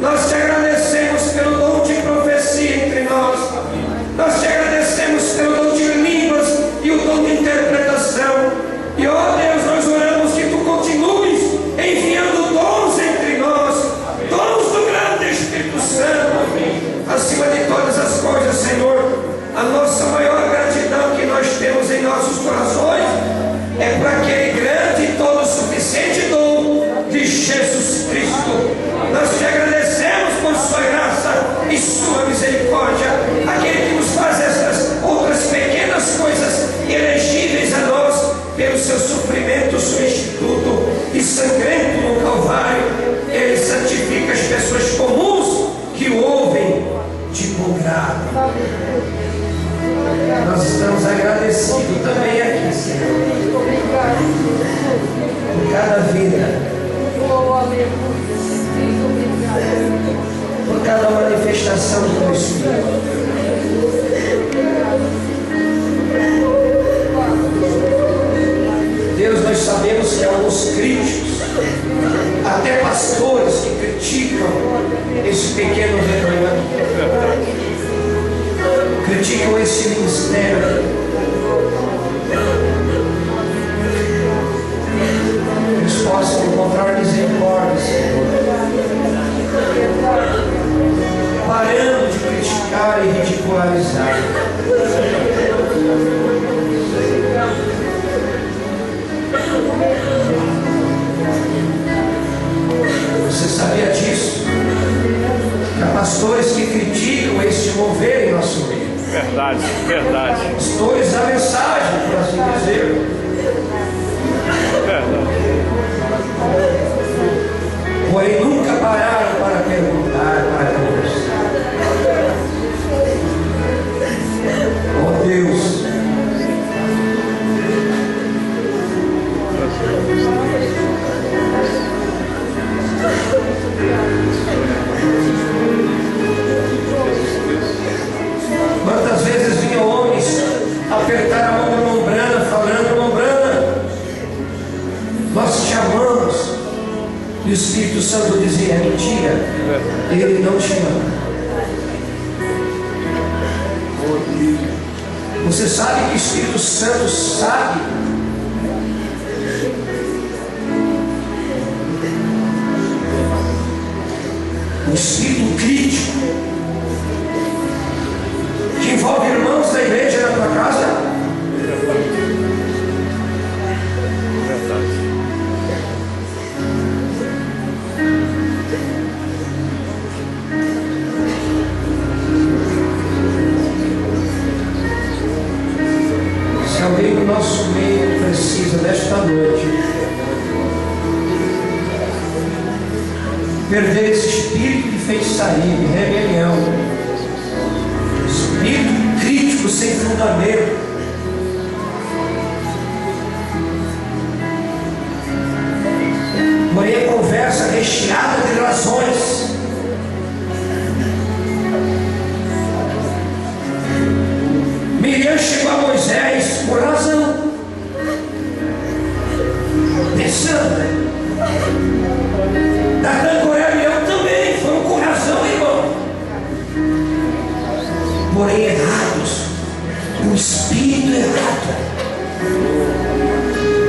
nós te agradecemos pelo dom de profecia entre nós, nós te agradecemos pelo dom de línguas e o dom de interpretação. E ó Deus, nós oramos que tu continues enviando dons entre nós, dons do grande Espírito Santo. Acima de todas as coisas, Senhor, a nossa sofrimento substituto e sangrento no Calvário, Ele santifica as pessoas comuns que o ouvem de bom grado. Nós estamos agradecidos também aqui, Senhor, por cada vida, por cada manifestação do Teu Espírito. Deus, nós sabemos que alguns críticos, até pastores que criticam esse pequeno rebanho, criticam esse ministério, eles possam encontrar misericórdia, Senhor, parando de criticar e ridicularizar. Você sabia disso? Que há pastores que criticam este mover em nosso meio. Verdade, verdade. Pastores da mensagem, por assim dizer. Verdade. Porém, nunca pararam para perguntar, para conversar. Oh Deus, quantas vezes vinham homens apertar a mão da Lombrana, falando: Lombrana, nós te amamos. E o Espírito Santo dizia: mentira, Ele não te ama. Você sabe que o Espírito Santo sabe o espírito crítico que envolve irmãos da igreja na tua casa? Se alguém do nosso meio precisa nesta noite perder esse espírito de feitiçaria, de rebelião, espírito crítico sem fundamento, porém a conversa recheada de razões, Miriam chegou a Moisés por razão, pensando. Datã, Coré e eu também foram com razão, irmão, porém errados, com o espírito errado.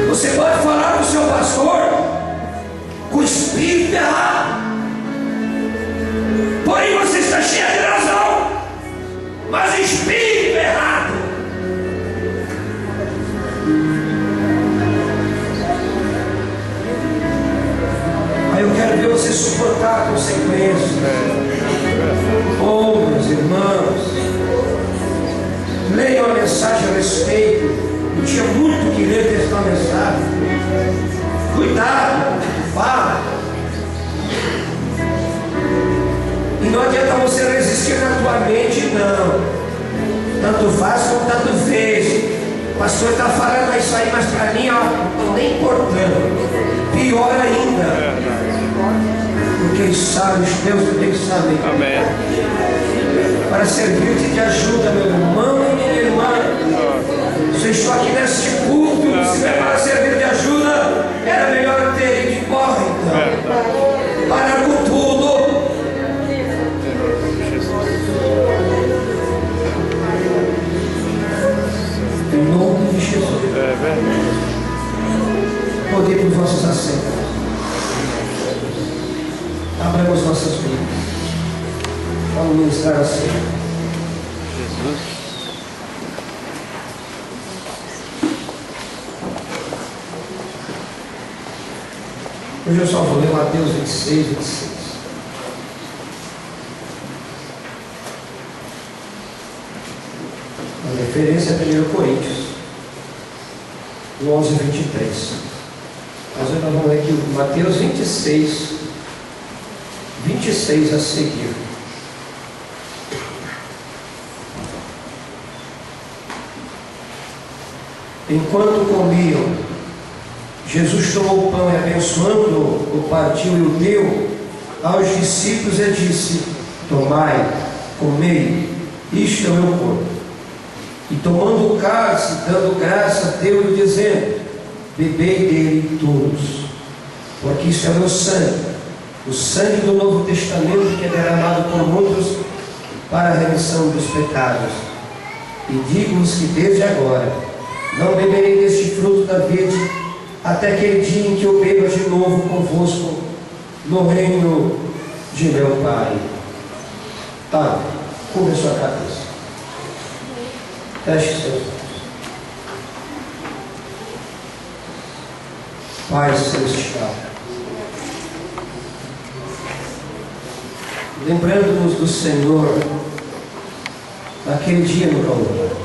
Você pode falar com o seu pastor com o espírito errado, porém você está cheio de razão, mas espírito errado. Aí eu quero ver você suportar a consequência. Oh, meus irmãos, leiam a mensagem a respeito. Eu tinha muito que ler esta mensagem. Cuidado, fala. E não adianta você resistir na tua mente, não. Tanto faz como tanto fez. O pastor está falando isso aí, mas para mim, ó, não estou nem importando. Pior ainda. Porque Ele sabe, os teus também sabem. Amém. Para servir-te de ajuda, meu irmão e minha irmã. Se eu estou aqui neste culto, se é para servir de ajuda, era melhor ter ido embora então. Parar com tudo. Em nome de Jesus. É verdade. Poder para os nossos assentos. Abramos nossas vidas. Vamos ministrar assim. Jesus. Hoje eu só vou ler Mateus 26, 26. A referência é 1 Coríntios. no 11:23. Mas nós vamos ler aqui Mateus 26 a seguir. Enquanto comiam, Jesus tomou o pão e, abençoando-o, o partiu e o deu aos discípulos e disse: tomai, comei, isto é o meu corpo. E tomando o cálice, dando graça, deu-lhe, dizendo: bebei dele todos, porque isto é o meu sangue, o sangue do Novo Testamento, que é derramado por muitos para a remissão dos pecados. E digo-vos que desde agora não beberei deste fruto da vide, até aquele dia em que eu beba de novo convosco no reino de meu Pai. Tá, curva a sua cabeça. Feche seus olhos. Pai celestial, lembrando-nos do Senhor naquele dia no Calvário,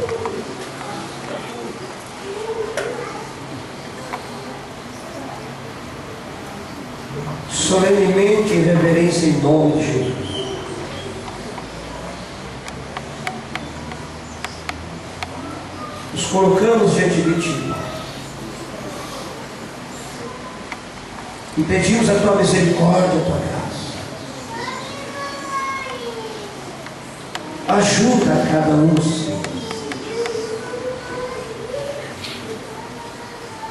solenemente, em reverência, em nome de Jesus, nos colocamos diante de Ti e pedimos a Tua misericórdia, a Tua graça. Ajuda a cada um, Senhor.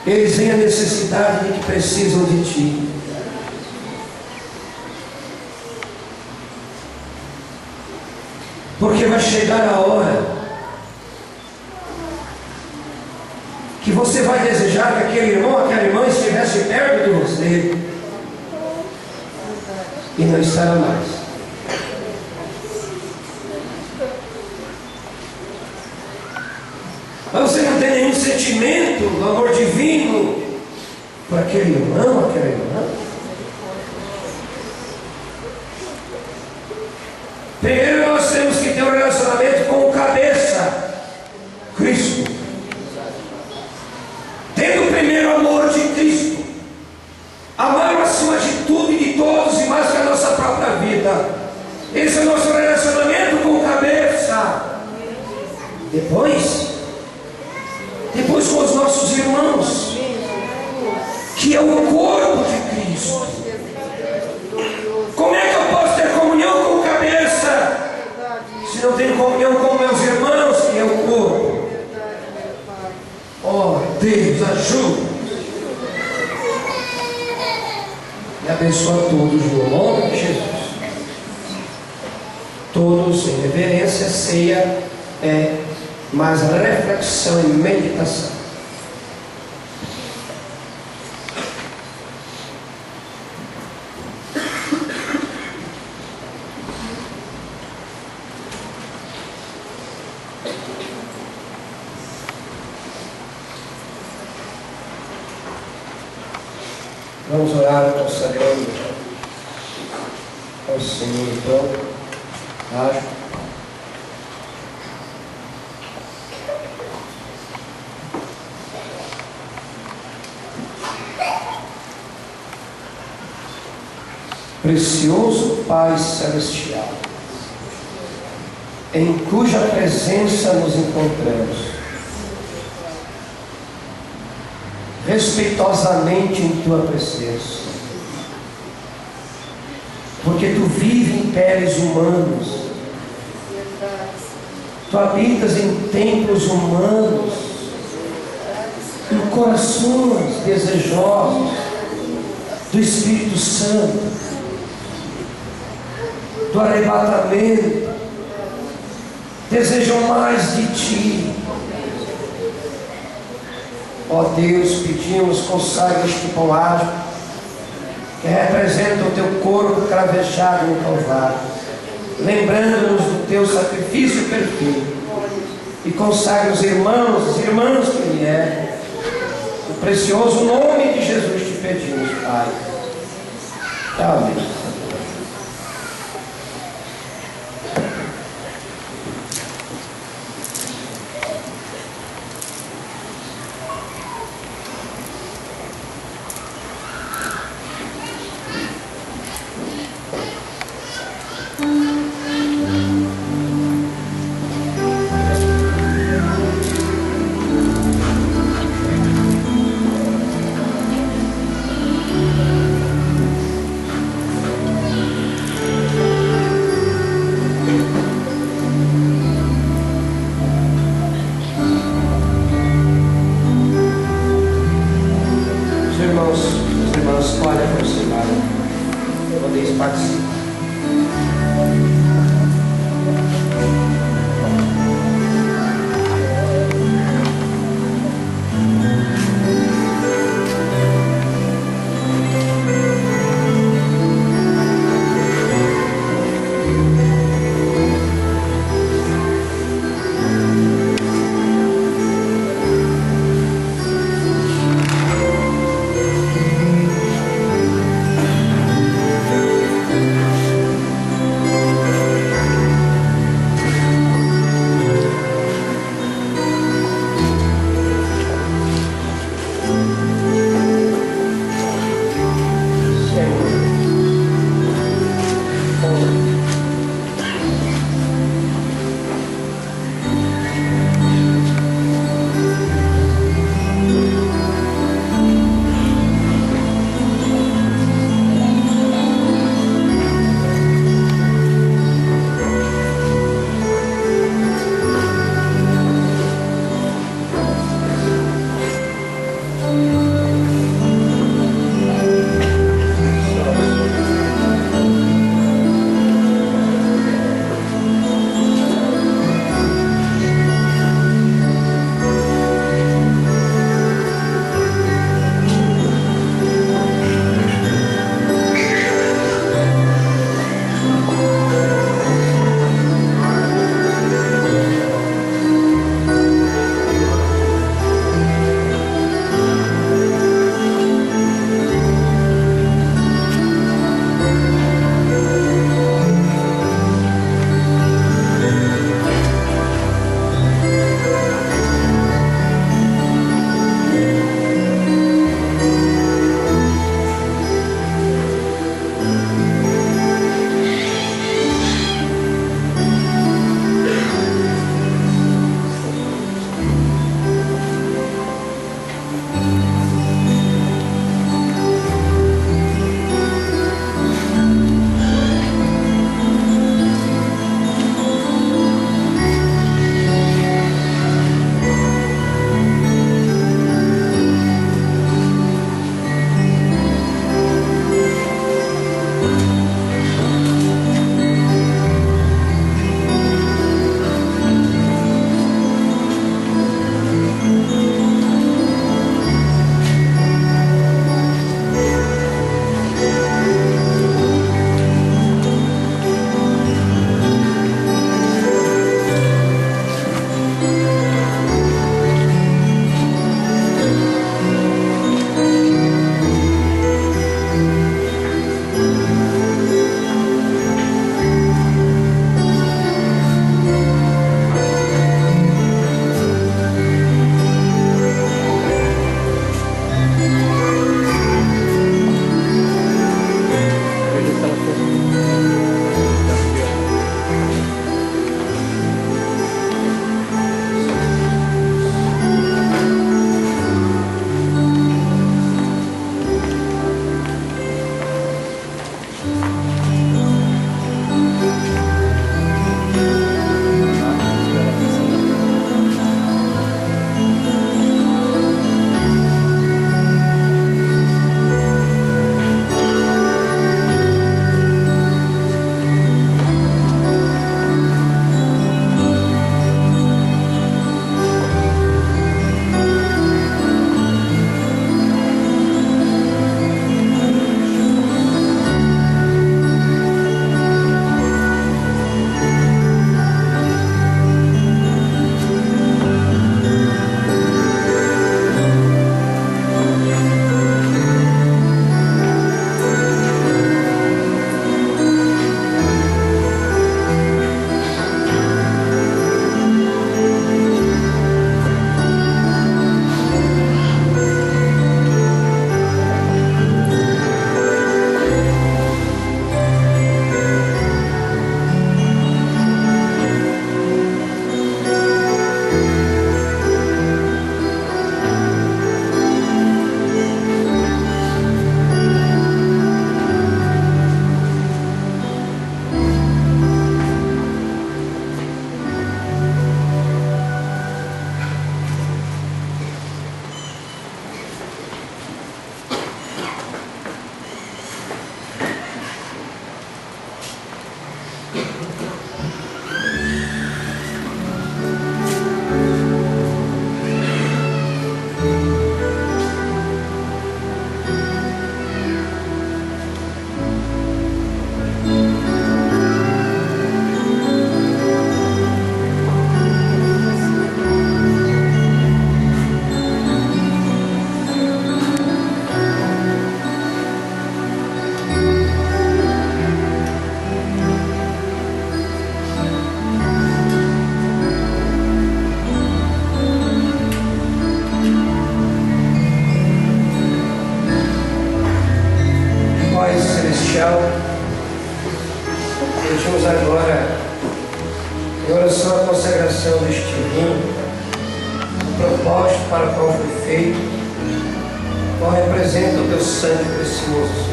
Eles têm a necessidade de que precisam de Ti. Porque vai chegar a hora que você vai desejar que aquele irmão, aquela irmã estivesse perto de você e não estará mais. Mas você não tem nenhum sentimento do amor divino por aquele irmão, aquela irmã. Primeiro nós temos que ter um relacionamento com o cabeça, Cristo. Tendo o primeiro amor de Cristo, amar acima de tudo e de todos e mais que a nossa própria vida. Esse é o nosso relacionamento com o cabeça. Depois com os nossos irmãos, que é o corpo de Cristo. Como é que eu posso ter comunhão com o cabeça se não tenho comunhão com meus irmãos, que é o corpo? Oh, Deus, ajuda e abençoa todos no nome de Jesus. Todos em reverência. Ceia é mais reflexão e meditação. Vamos orar consagrando ao Senhor, então. Acho. Precioso Pai Celestial, em cuja presença nos encontramos, respeitosamente em Tua presença, porque Tu vives em peles humanos, Tu habitas em templos humanos, em corações desejosos do Espírito Santo, do arrebatamento, desejam mais de Ti. Ó Deus, pedimos, consagra este pão ágil, que representa o Teu corpo cravejado no Calvário, lembrando-nos do Teu sacrifício perfeito, e consagra os irmãos, as irmãs que vieram, no precioso nome de Jesus te pedimos, Pai. Amém. irmãos, os irmãos podem aproximar. Vocês participam. celestial, pedimos agora, em oração, a consagração deste vinho, o propósito para o qual foi feito, qual representa o teu sangue precioso.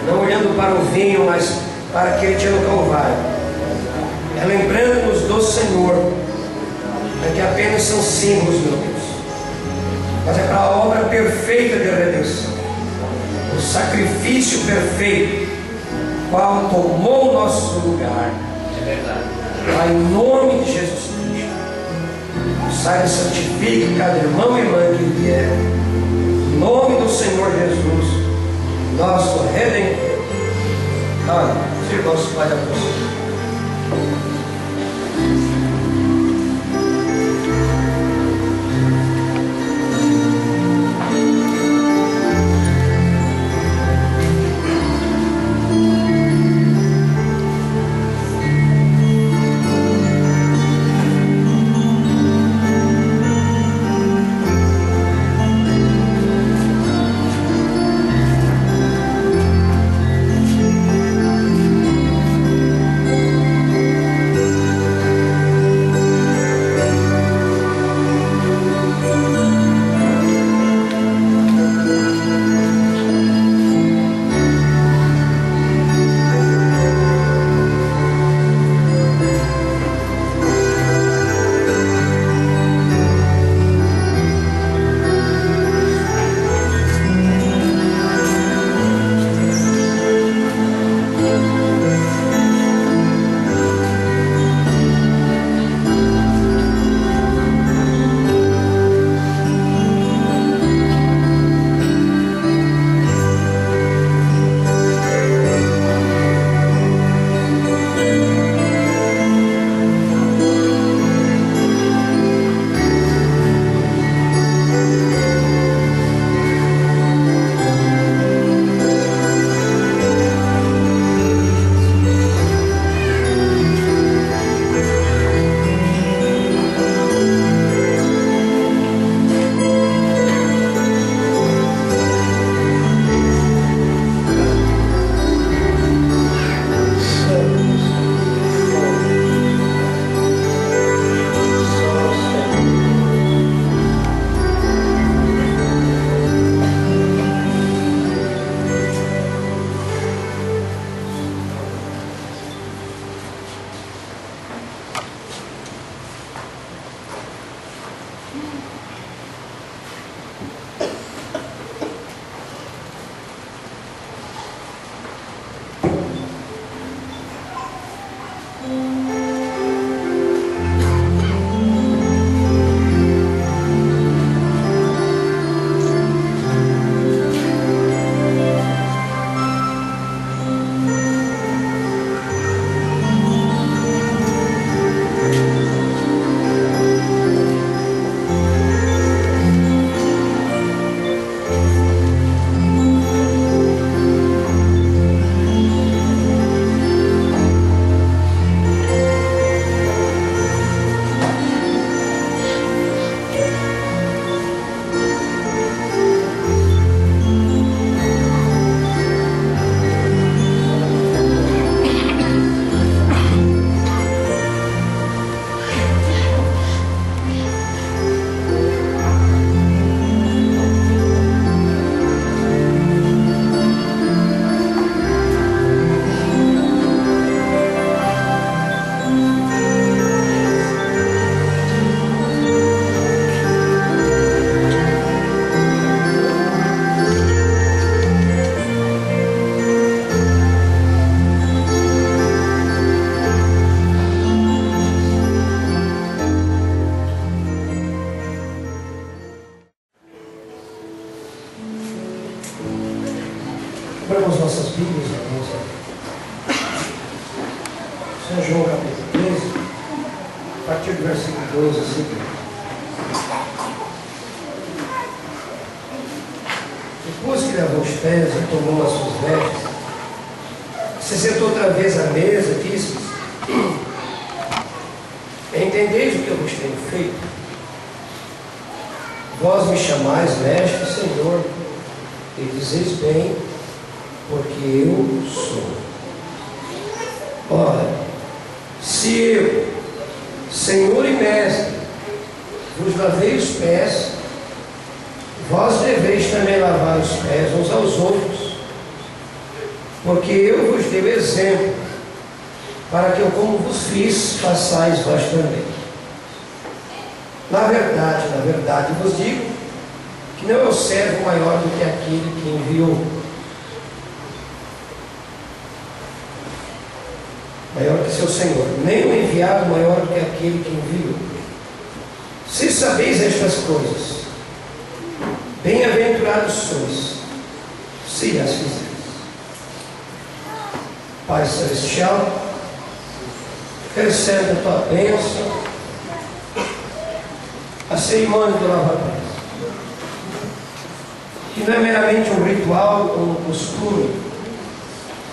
Não olhando para o vinho, mas para aquele dia no Calvário, lembrando-nos do Senhor, que apenas são símbolos, meu Deus, mas é para a obra perfeita de redenção, o sacrifício perfeito, qual tomou o nosso lugar. É verdade. Pai, em nome de Jesus Cristo, sai e santifique cada irmão e irmã que vier, em nome do Senhor Jesus, nosso Redentor. Olha, os irmãos Pai da Cruz. Abramos nossas Bíblias, irmãos. São João capítulo 13, a partir do versículo 12 a seguir. Depois que lavou os pés e tomou as suas vestes, se sentou outra vez à mesa e disse-lhes: entendeis o que eu vos tenho feito? Vós me chamais mestre e Senhor, e dizeis bem, porque eu sou. Ora, se eu, Senhor e Mestre, vos lavei os pés, vós deveis também lavar os pés uns aos outros, porque eu vos dei o exemplo, para que eu, como vos fiz, façais vós também. Na verdade vos digo, que não é o servo maior do que aquele que enviou. Maior que seu Senhor, nem o enviado maior do que aquele que enviou. Se sabeis estas coisas, bem-aventurados sois, se as fizeres. Pai Celestial, recebe a tua bênção, a cerimônia do lava-pés, que não é meramente um ritual ou um costume,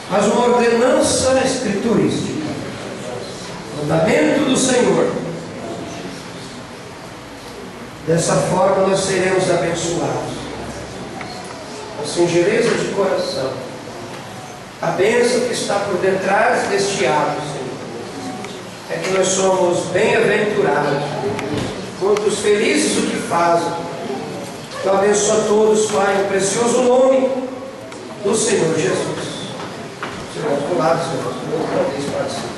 mas uma ordenança escriturística, mandamento do Senhor. Dessa forma nós seremos abençoados, a singeleza de coração, a bênção que está por detrás deste ato, Senhor, é que nós somos bem-aventurados, quantos felizes o que fazem. Eu abençoo a todos, Pai, no precioso nome do Senhor Jesus. Senhor, do lado, Senhor, outra vez para si.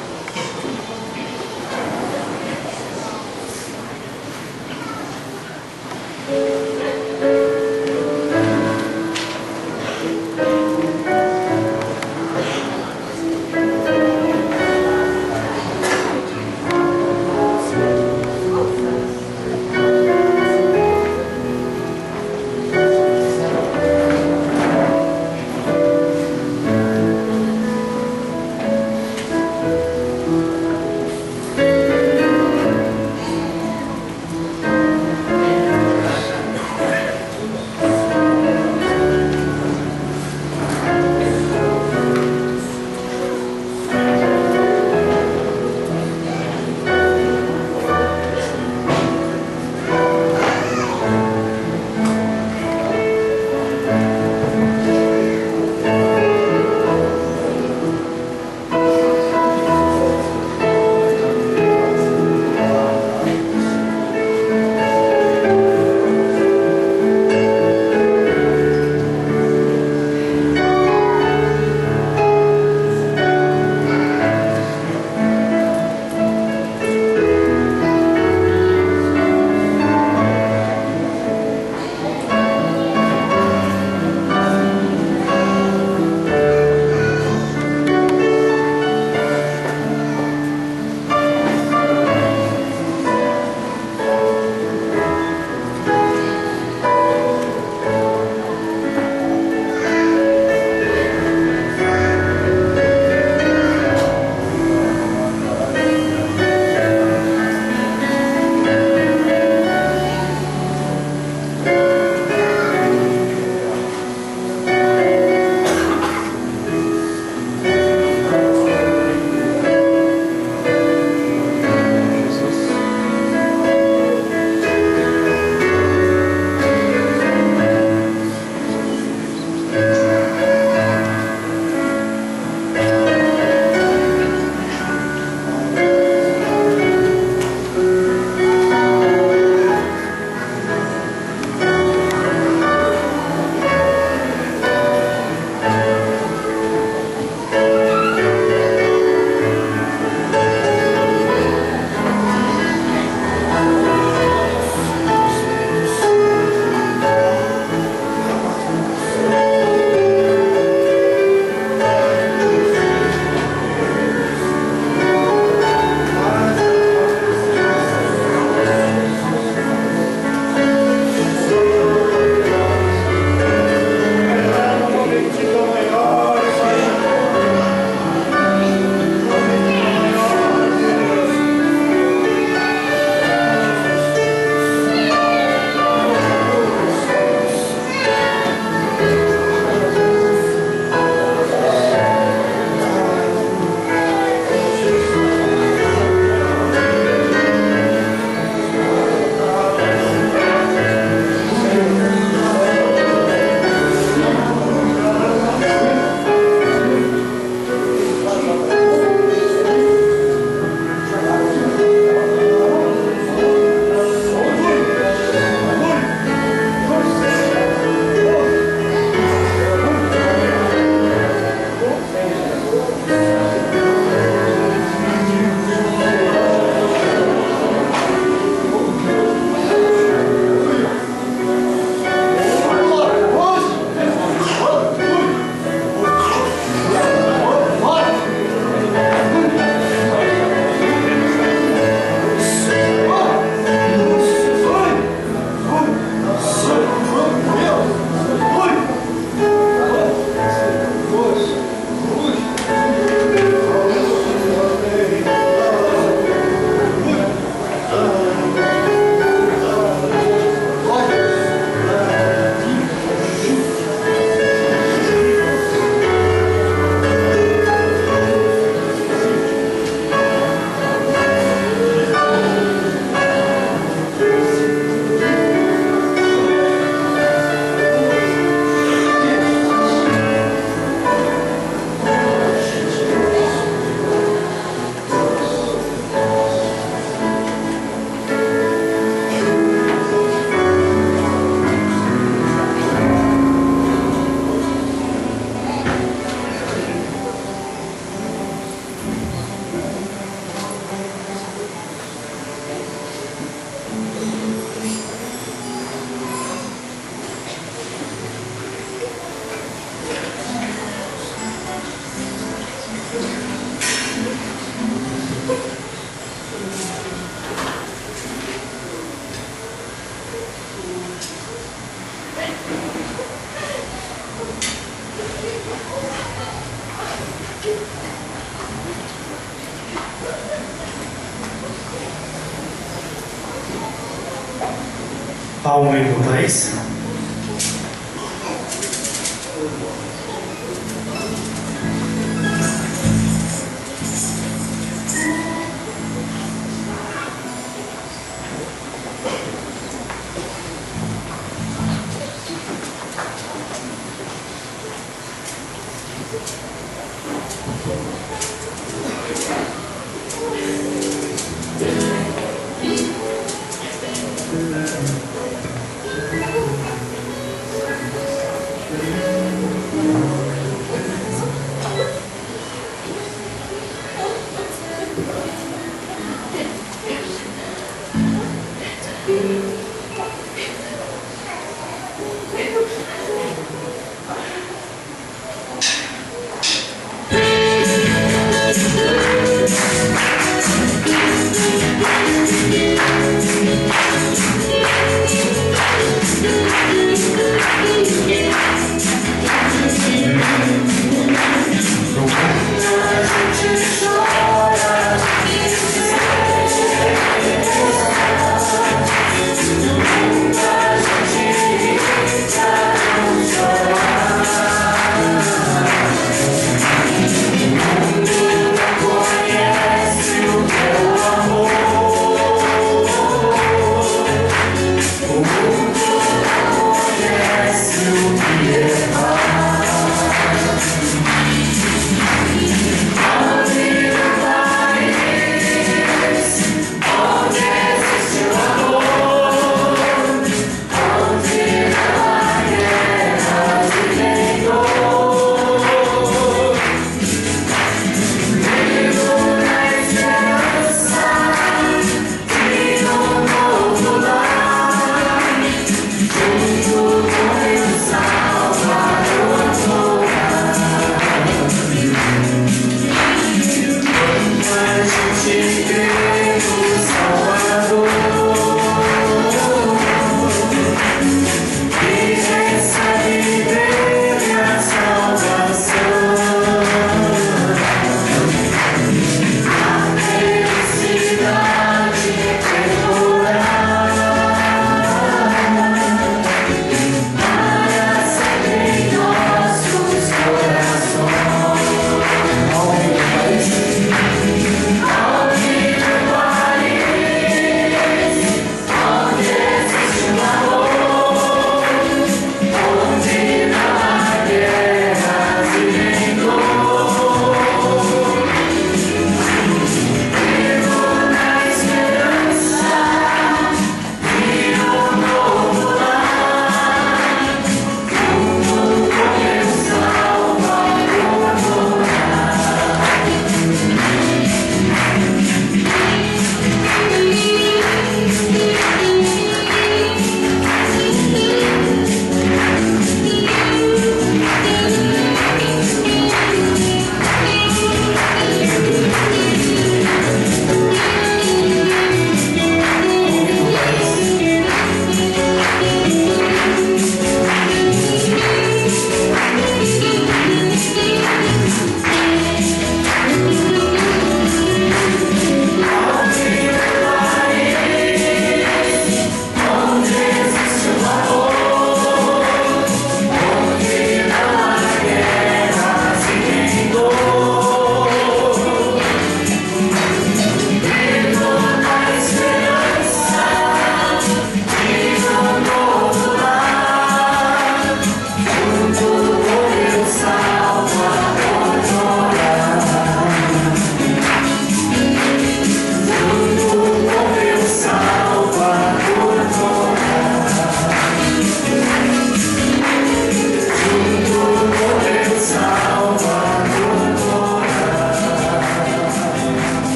Aumento mais.